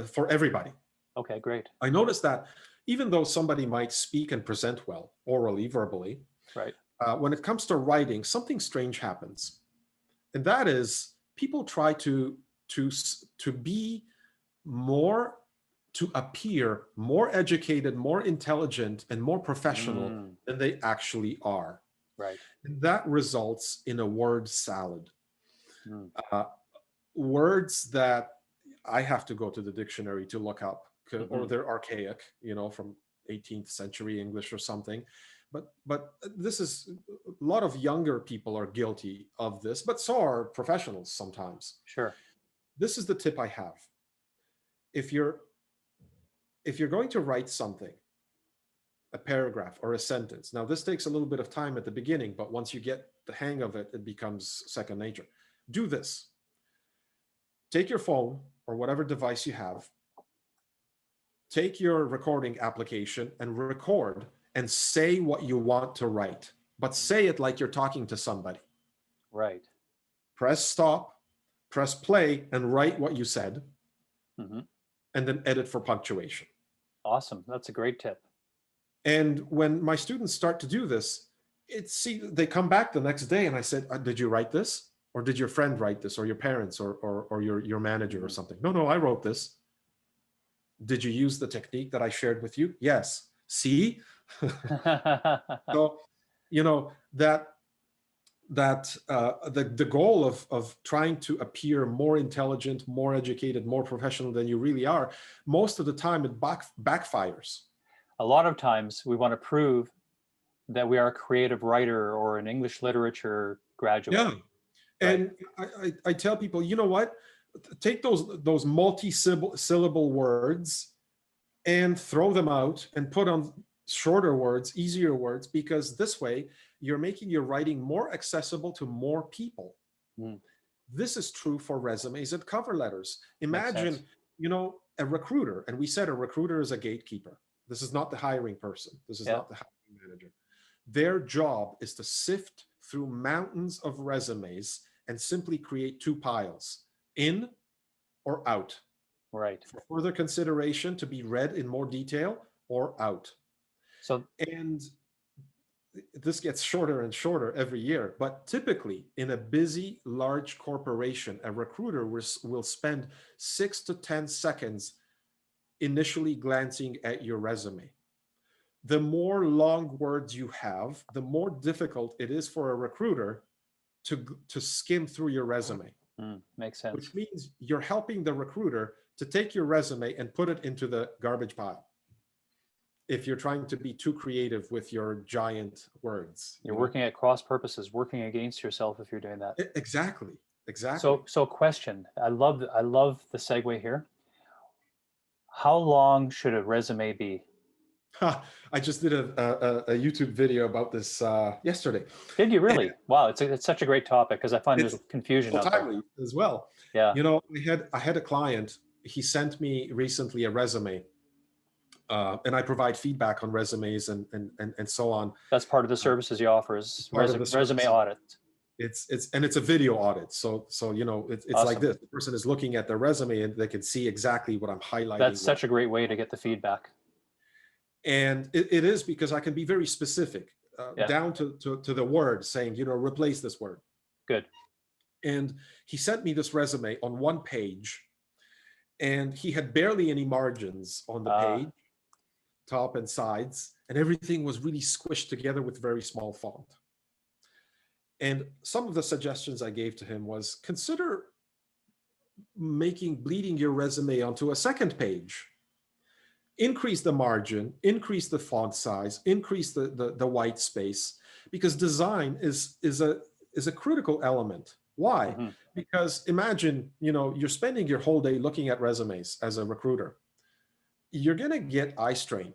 for everybody. Okay, great. I noticed that even though somebody might speak and present well, orally, verbally, right, when it comes to writing, something strange happens. And that is, people try to be more, to appear more educated, more intelligent, and more professional than they actually are. Right. And that results in a word salad. Mm. Words that I have to go to the dictionary to look up, or Mhm. they're archaic, from 18th century English or something. But this is, a lot of younger people are guilty of this, but so are professionals sometimes. Sure. This is the tip I have. If you're going to write something, a paragraph or a sentence. Now, this takes a little bit of time at the beginning, but once you get the hang of it, it becomes second nature. Do this. Take your phone or whatever device you have, take your recording application and record and say what you want to write, but say it like you're talking to somebody. Right. Press stop, press play, and write what you said, Mhm. and then edit for punctuation. Awesome. That's a great tip. And when my students start to do this, they come back the next day and I said, did you write this? Or did your friend write this, or your parents, or your manager or something? No, I wrote this. Did you use the technique that I shared with you? Yes. See? So, the goal of trying to appear more intelligent, more educated, more professional than you really are, most of the time it backfires. A lot of times we want to prove that we are a creative writer or an English literature graduate. Yeah. Right. And I tell people, you know what? Take those multi-syllable words and throw them out and put on shorter words, easier words, because this way you're making your writing more accessible to more people. Mm. This is true for resumes and cover letters. Makes sense. Imagine, a recruiter, and we said a recruiter is a gatekeeper. This is not the hiring person. This is Yeah. not the hiring manager. Their job is to sift through mountains of resumes and simply create two piles, in or out, Right. for further consideration to be read in more detail, or out. So And this gets shorter and shorter every year, but typically in a busy, large corporation, a recruiter will spend 6 to 10 seconds initially glancing at your resume. The more long words you have, the more difficult it is for a recruiter to skim through your resume. Makes sense. Which means you're helping the recruiter to take your resume and put it into the garbage pile if you're trying to be too creative with your giant words. You're working at cross purposes, working against yourself if you're doing that. Exactly. So question. I love the segue here. How long should a resume be? I just did a YouTube video about this yesterday. Did you really? Wow, it's such a great topic, because I find there's confusion out there. Timely as well. Yeah. I had a client. He sent me recently a resume, and I provide feedback on resumes and so on. That's part of the services you offer, is resume audit. It's a video audit. So it's Awesome. like this. The person is looking at their resume and they can see exactly what I'm highlighting. That's such a great way to get the feedback. And it is, because I can be very specific, down to the word, saying, replace this word. Good. And he sent me this resume on one page, and he had barely any margins on the page, top and sides, and everything was really squished together with very small font. And some of the suggestions I gave to him was, consider bleeding your resume onto a second page. Increase the margin, increase the font size, increase the white space, because design is a critical element. Why? Mm-hmm. Because imagine, you're spending your whole day looking at resumes as a recruiter. You're going to get eye strain.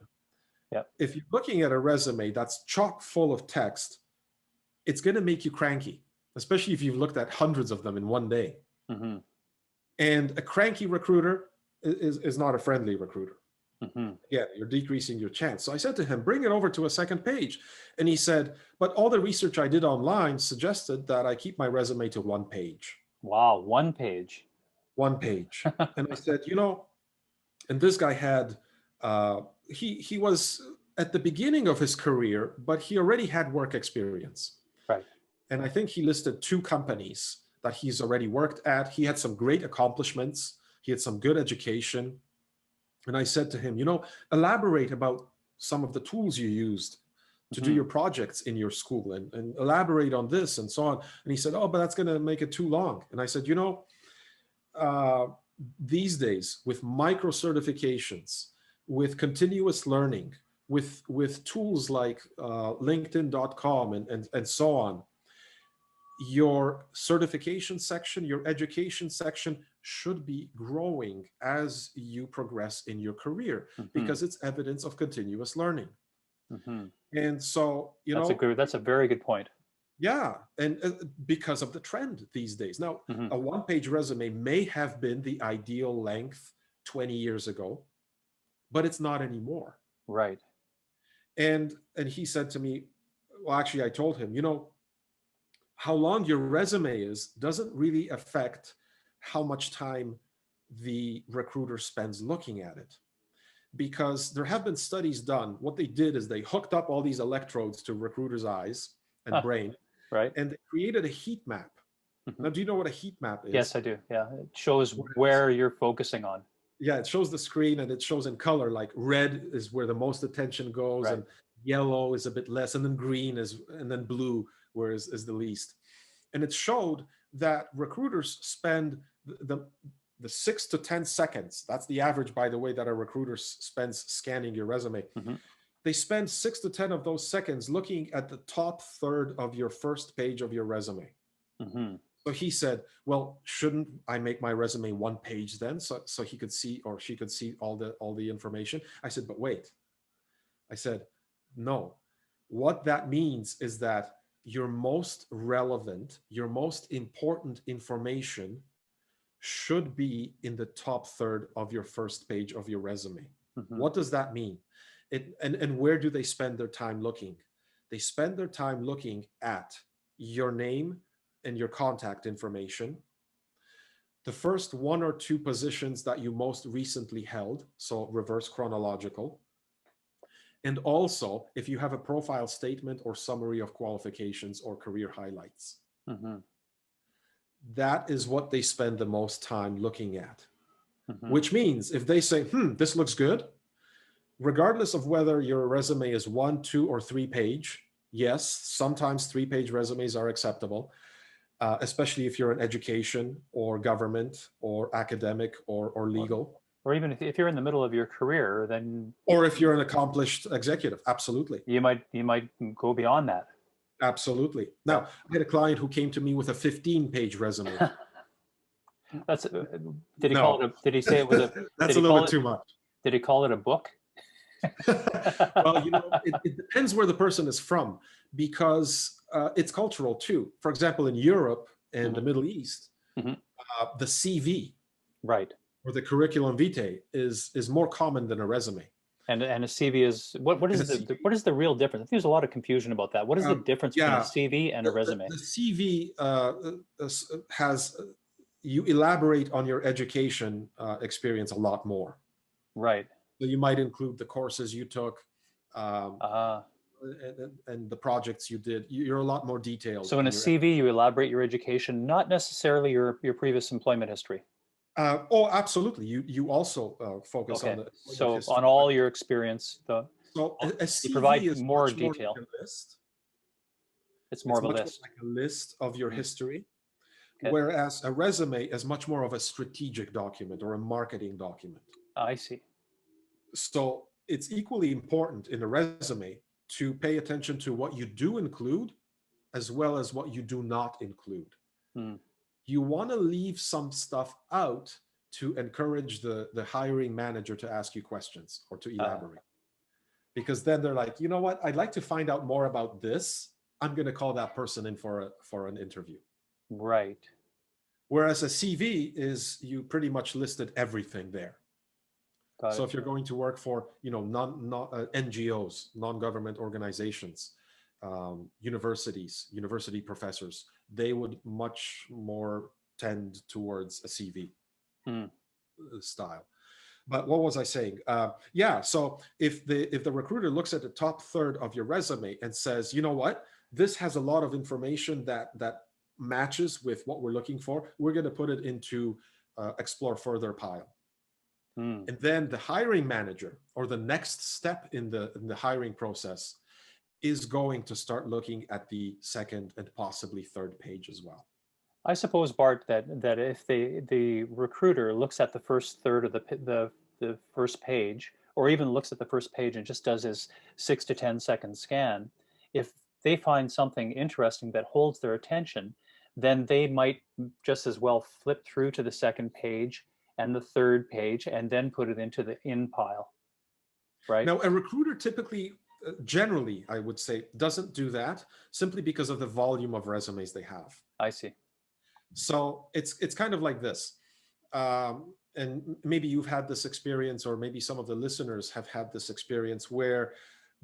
Yep. If you're looking at a resume that's chock full of text, it's going to make you cranky, especially if you've looked at hundreds of them in one day. Mm-hmm. And a cranky recruiter is not a friendly recruiter. Mm-hmm. Yeah, you're decreasing your chance. So I said to him, bring it over to a second page. And he said, but all the research I did online suggested that I keep my resume to one page. Wow, one page. One page. And I said, and this guy had, he was at the beginning of his career, but he already had work experience. Right. And I think he listed 2 companies that he's already worked at. He had some great accomplishments. He had some good education. And I said to him, elaborate about some of the tools you used, to do your projects in your school and elaborate on this and so on. And he said, oh, but that's going to make it too long. And I said, you know, these days with micro certifications, with continuous learning, with tools like linkedin.com and so on, your certification section, your education section should be growing as you progress in your career, because it's evidence of continuous learning. And so, that's a very good point. Yeah, and because of the trend these days. Now, a one-page resume may have been the ideal length 20 years ago, but it's not anymore. Right. And he said to me, well, actually, I told him, you know, how long your resume is doesn't really affect how much time the recruiter spends looking at it. Because there have been studies done. What they did is they hooked up all these electrodes to recruiters' eyes and brain, right, and they created a heat map. Now, do you know what a heat map is? Yes, I do. Yeah, it shows where you're focusing on. Yeah, it shows the screen, and it shows in color, like red is where the most attention goes, and yellow is a bit less, and then green is, and then blue where is the least. And it showed that recruiters spend the 6 to 10 seconds. That's the average, by the way, that a recruiter spends scanning your resume. They spend 6 to 10 of those seconds looking at the top third of your first page of your resume. So he said, well, shouldn't I make my resume one page then, so he could see, or she could see all the information? I said, but wait. I said, no. What that means is that your most relevant, your most important information should be in the top third of your first page of your resume. What does that mean? And where do they spend their time looking? They spend their time looking at your name and your contact information, the first 1 or 2 positions that you most recently held, so reverse chronological, and also if you have a profile statement or summary of qualifications or career highlights. That is what they spend the most time looking at, which means if they say, this looks good, regardless of whether your resume is 1, 2, or 3 page, yes, sometimes 3-page resumes are acceptable, especially if you're in education or government or academic or legal. Or even if you're in the middle of your career, then... Or if you're an accomplished executive, absolutely. You might go beyond that. Absolutely. Now, I had a client who came to me with a 15-page resume. Did he call it did he say it was a... That's a little bit too much. Did he call it a book? Well, it depends where the person is from, because it's cultural too. For example, in Europe and the Middle East, the CV, right, or the curriculum vitae is more common than a resume. And a CV is what is the real difference? I think there's a lot of confusion about that. What is the difference between a CV and a resume? The CV has you elaborate on your education experience a lot more. Right. So you might include the courses you took, and the projects you did. You're a lot more detailed. So in a CV, you elaborate your education, not necessarily your previous employment history. Oh, absolutely. You also focus on the history, on all your experience. So a CV you provide is more much detail. More like a list. It's more of a list. Like a list of your history, whereas a resume is much more of a strategic document or a marketing document. I see. So it's equally important in a resume to pay attention to what you do include as well as what you do not include. You want to leave some stuff out to encourage the hiring manager to ask you questions or to elaborate. Because then they're like, you know what, I'd like to find out more about this. I'm going to call that person in for an interview. Right. Whereas a CV is, you pretty much listed everything there. So if you're going to work for, NGOs, non-government organizations, universities, university professors, they would much more tend towards a CV style. But what was I saying? So if the recruiter looks at the top third of your resume and says, you know what, this has a lot of information that matches with what we're looking for, we're going to put it into explore further pile. And then the hiring manager, or the next step in the hiring process, is going to start looking at the second and possibly third page as well. I suppose, Bart, that if the recruiter looks at the first third of the first page, or even looks at the first page and just does his 6 to 10 second scan, if they find something interesting that holds their attention, then they might just as well flip through to the second page and the third page and then put it into the in pile, right? Now, a recruiter typically, generally, I would say, doesn't do that simply because of the volume of resumes they have. I see. So it's kind of like this. And maybe you've had this experience, or maybe some of the listeners have had this experience where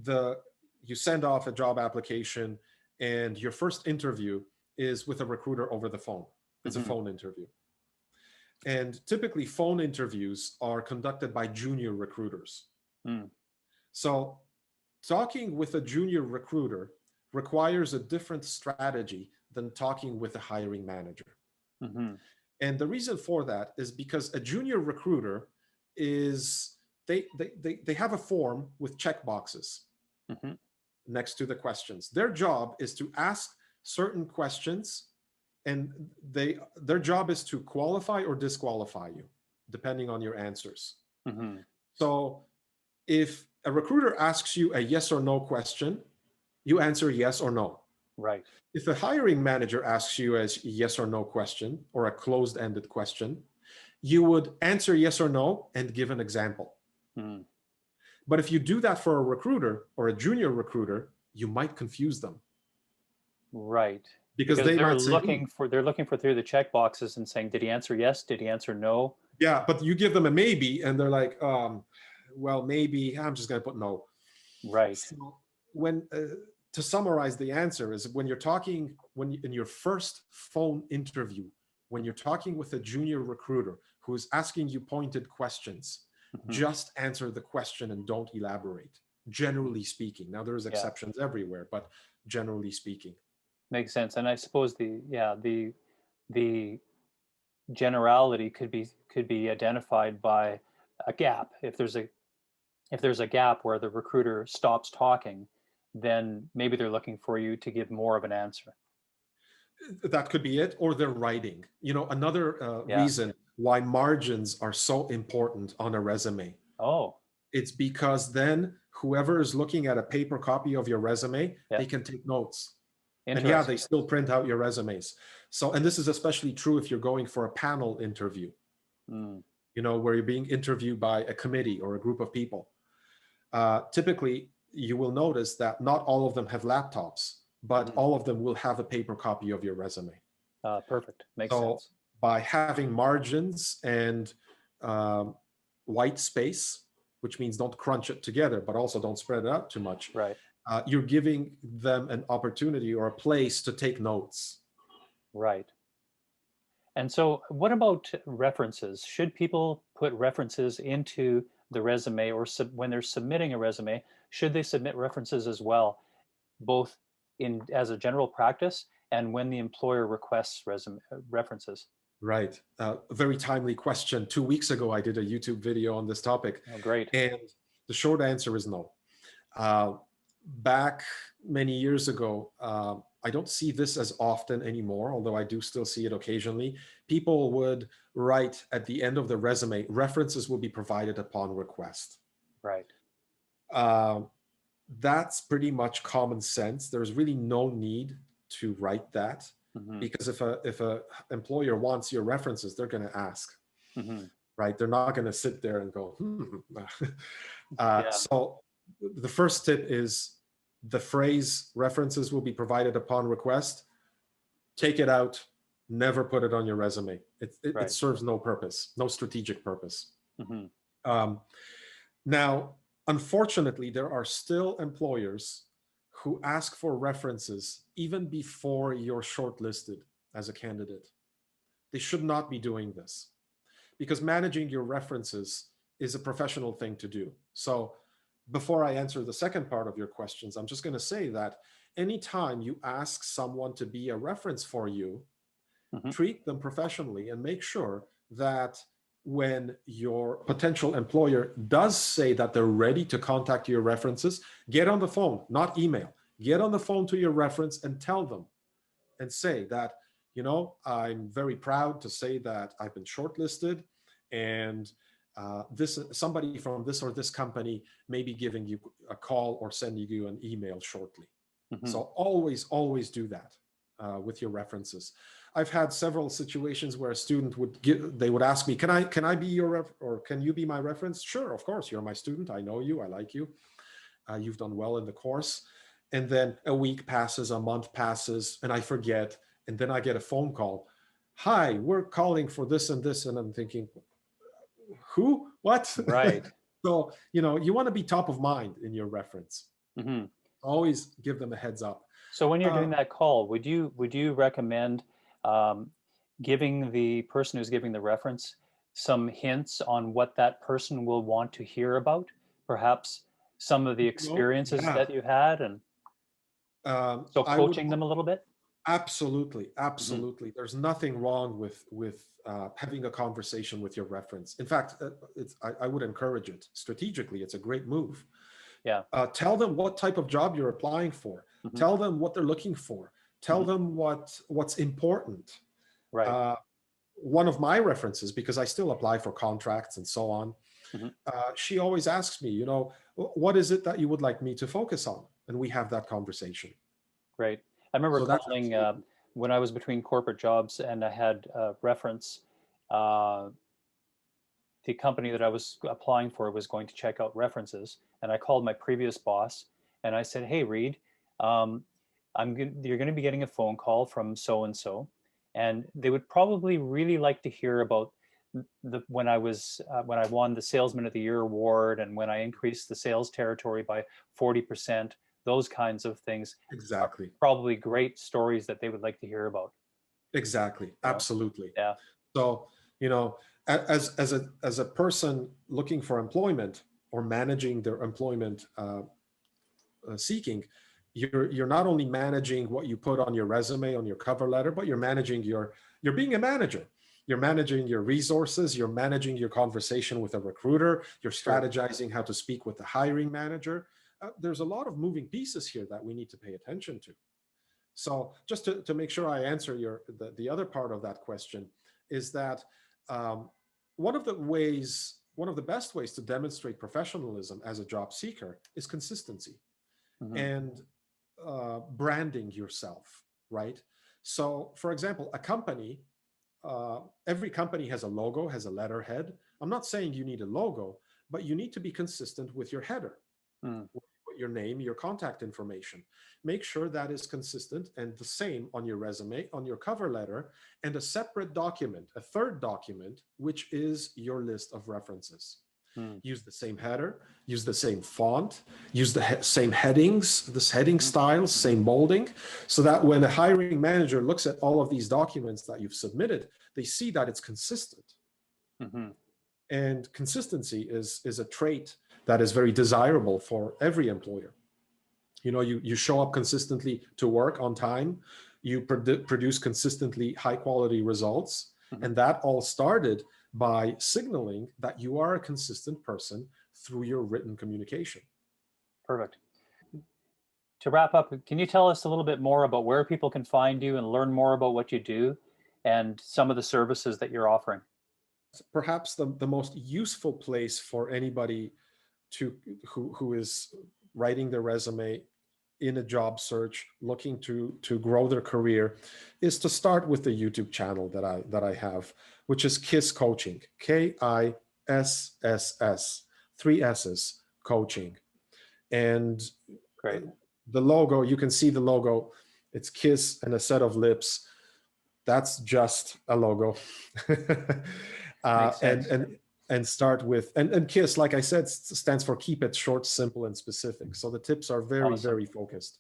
you send off a job application and your first interview is with a recruiter over the phone. It's a phone interview. And typically phone interviews are conducted by junior recruiters. So talking with a junior recruiter requires a different strategy than talking with a hiring manager. And the reason for that is because a junior recruiter is, they have a form with check boxes next to the questions. Their job is to ask certain questions, and their job is to qualify or disqualify you, depending on your answers. So if a recruiter asks you a yes or no question, you answer yes or no. Right. If a hiring manager asks you a yes or no question, or a closed-ended question, you would answer yes or no and give an example. But if you do that for a recruiter or a junior recruiter, you might confuse them. Right. Because they're looking for through the check boxes and saying, did he answer yes? Did he answer no? Yeah, but you give them a maybe and they're like, well, maybe I'm just going to put no. Right. So when to summarize the answer is, when you're talking, in your first phone interview, when you're talking with a junior recruiter who is asking you pointed questions, just answer the question and don't elaborate, generally speaking. Now, there's exceptions everywhere, but generally speaking. Makes sense. And I suppose the generality could be identified by a gap. If there's a gap where the recruiter stops talking, then maybe they're looking for you to give more of an answer. That could be it, or they're writing. Another reason why margins are so important on a resume. It's because then whoever is looking at a paper copy of your resume, they can take notes. And they still print out your resumes. So, and this is especially true if you're going for a panel interview, where you're being interviewed by a committee or a group of people. Typically, you will notice that not all of them have laptops, but all of them will have a paper copy of your resume. Perfect. Makes sense. By having margins and white space, which means don't crunch it together, but also don't spread it out too much. Right. You're giving them an opportunity or a place to take notes. Right. And so what about references? Should people put references into the resume, or when they're submitting a resume, should they submit references as well, both as a general practice and when the employer requests references? Right. Very timely question. 2 weeks ago, I did a YouTube video on this topic. Oh, great. And the short answer is no. Back many years ago, I don't see this as often anymore, although I do still see it occasionally. People would write at the end of the resume, references will be provided upon request. Right. That's pretty much common sense. There's really no need to write that, because if a employer wants your references, they're going to ask, right? They're not going to sit there and go, So the first tip is the phrase references will be provided upon request. Take it out, never put it on your resume. It serves no purpose, no strategic purpose. Now, unfortunately, there are still employers who ask for references even before you're shortlisted as a candidate. They should not be doing this, because managing your references is a professional thing to do. So before I answer the second part of your questions, I'm just going to say that anytime you ask someone to be a reference for you, treat them professionally and make sure that when your potential employer does say that they're ready to contact your references, get on the phone, not email. Get on the phone to your reference and tell them and say that, you know, I'm very proud to say that I've been shortlisted, and this somebody from this or this company may be giving you a call or sending you an email shortly. Mm-hmm. So always do that with your references. I've had several situations where a student they would ask me, can I be your or can you be my reference? Sure, of course, you're my student. I know you, I like you. You've done well in the course. And then a week passes, a month passes, and I forget. And then I get a phone call. Hi, we're calling for this and this. And I'm thinking, who? What? Right. So, you know, you want to be top of mind in your reference. Mm-hmm. Always give them a heads up. So when you're doing that call, would you recommend giving the person who's giving the reference some hints on what that person will want to hear about? Perhaps some of the experiences that you had, and so coaching them a little bit? Absolutely. There's nothing wrong with having a conversation with your reference. In fact, I would encourage it. Strategically, it's a great move. Yeah. Tell them what type of job you're applying for. Mm-hmm. Tell them what they're looking for. Tell them what's important. Right. One of my references, because I still apply for contracts and so on, she always asks me, you know, what is it that you would like me to focus on? And we have that conversation. Great. I remember calling when I was between corporate jobs, and I had a reference. The company that I was applying for was going to check out references, and I called my previous boss and I said, "Hey, Reed, you're going to be getting a phone call from so and so, and they would probably really like to hear about when I won the Salesman of the Year award, and when I increased the sales territory by 40%. Those kinds of things." Exactly. Probably great stories that they would like to hear about. Exactly. Absolutely. Yeah. So, you know, as a person looking for employment or managing their employment seeking, you're not only managing what you put on your resume, on your cover letter, but you're being a manager. You're managing your resources, you're managing your conversation with a recruiter, you're strategizing how to speak with the hiring manager. There's a lot of moving pieces here that we need to pay attention to. So just to make sure I answer the other part of that question is that one of the best ways to demonstrate professionalism as a job seeker is consistency and branding yourself, right? So, for example, a company, every company has a logo, has a letterhead. I'm not saying you need a logo, but you need to be consistent with your header. Your name, your contact information. Make sure that is consistent and the same on your resume, on your cover letter, and a separate document, a third document, which is your list of references. Use the same header, use the same font, use the same headings, this heading styles, same bolding, so that when a hiring manager looks at all of these documents that you've submitted, they see that it's consistent. And consistency is a trait that is very desirable for every employer. You know, you show up consistently to work on time, you produce consistently high quality results, and that all started by signaling that you are a consistent person through your written communication. Perfect. To wrap up, can you tell us a little bit more about where people can find you and learn more about what you do and some of the services that you're offering? Perhaps the most useful place for anybody who is writing their resume in a job search, looking to grow their career, is to start with the YouTube channel that I have, which is KISS Coaching, KISS, 3 S's, coaching. And great. The logo, you can see the logo, it's KISS and a set of lips. That's just a logo. And start with, and KISS, like I said, stands for keep it short, simple, and specific. So the tips are very, very focused.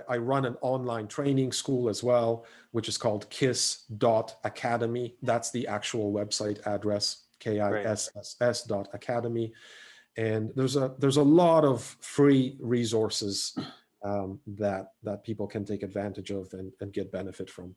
I run an online training school as well, which is called kiss.academy. That's the actual website address, KISS.academy. And there's a lot of free resources that people can take advantage of and get benefit from.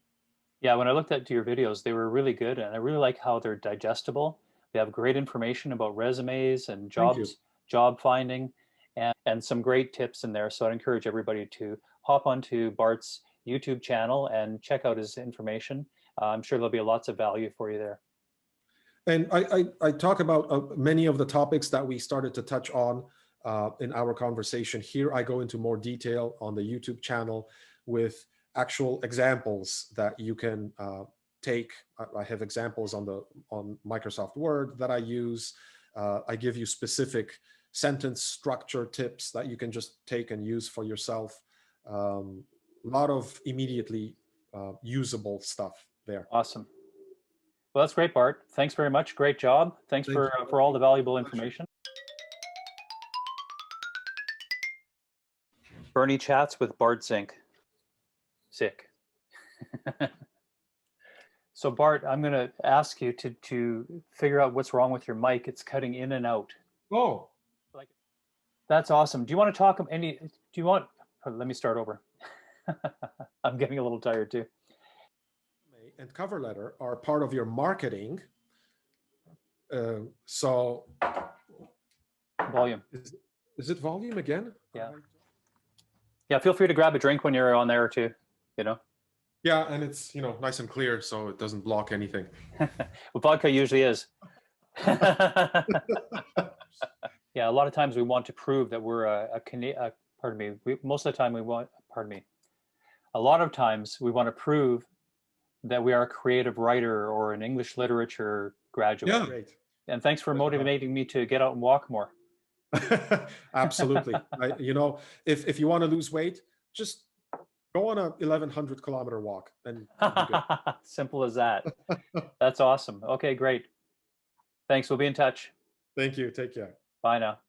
Yeah, when I looked at your videos, they were really good, and I really like how they're digestible. They have great information about resumes and job finding, and some great tips in there. So I'd encourage everybody to hop onto Bart's YouTube channel and check out his information. I'm sure there'll be lots of value for you there. And I talk about many of the topics that we started to touch on in our conversation here. I go into more detail on the YouTube channel with actual examples that you can take. I have examples on Microsoft Word that I use. I give you specific sentence structure tips that you can just take and use for yourself. A lot of immediately usable stuff there. Awesome. Well, that's great, Bart. Thanks very much. Great job. Thanks for all the valuable information. Bernie chats with Bart Zink. Sick. So Bart, I'm going to ask you to figure out what's wrong with your mic. It's cutting in and out. Oh, that's awesome. Do you want to talk let me start over. I'm getting a little tired too. And cover letter are part of your marketing. So volume. Is it volume again? Yeah. Yeah, feel free to grab a drink when you're on there too, Yeah, and it's, nice and clear, so it doesn't block anything. Well, vodka usually is. Yeah, a lot of times we want to prove that we're most of the time a lot of times we want to prove that we are a creative writer or an English literature graduate. Yeah. Great. And thanks for motivating me to get out and walk more. Absolutely. If you want to lose weight, just go on a 1,100 kilometer walk and simple as that. That's awesome. Okay, great. Thanks. We'll be in touch. Thank you. Take care. Bye now.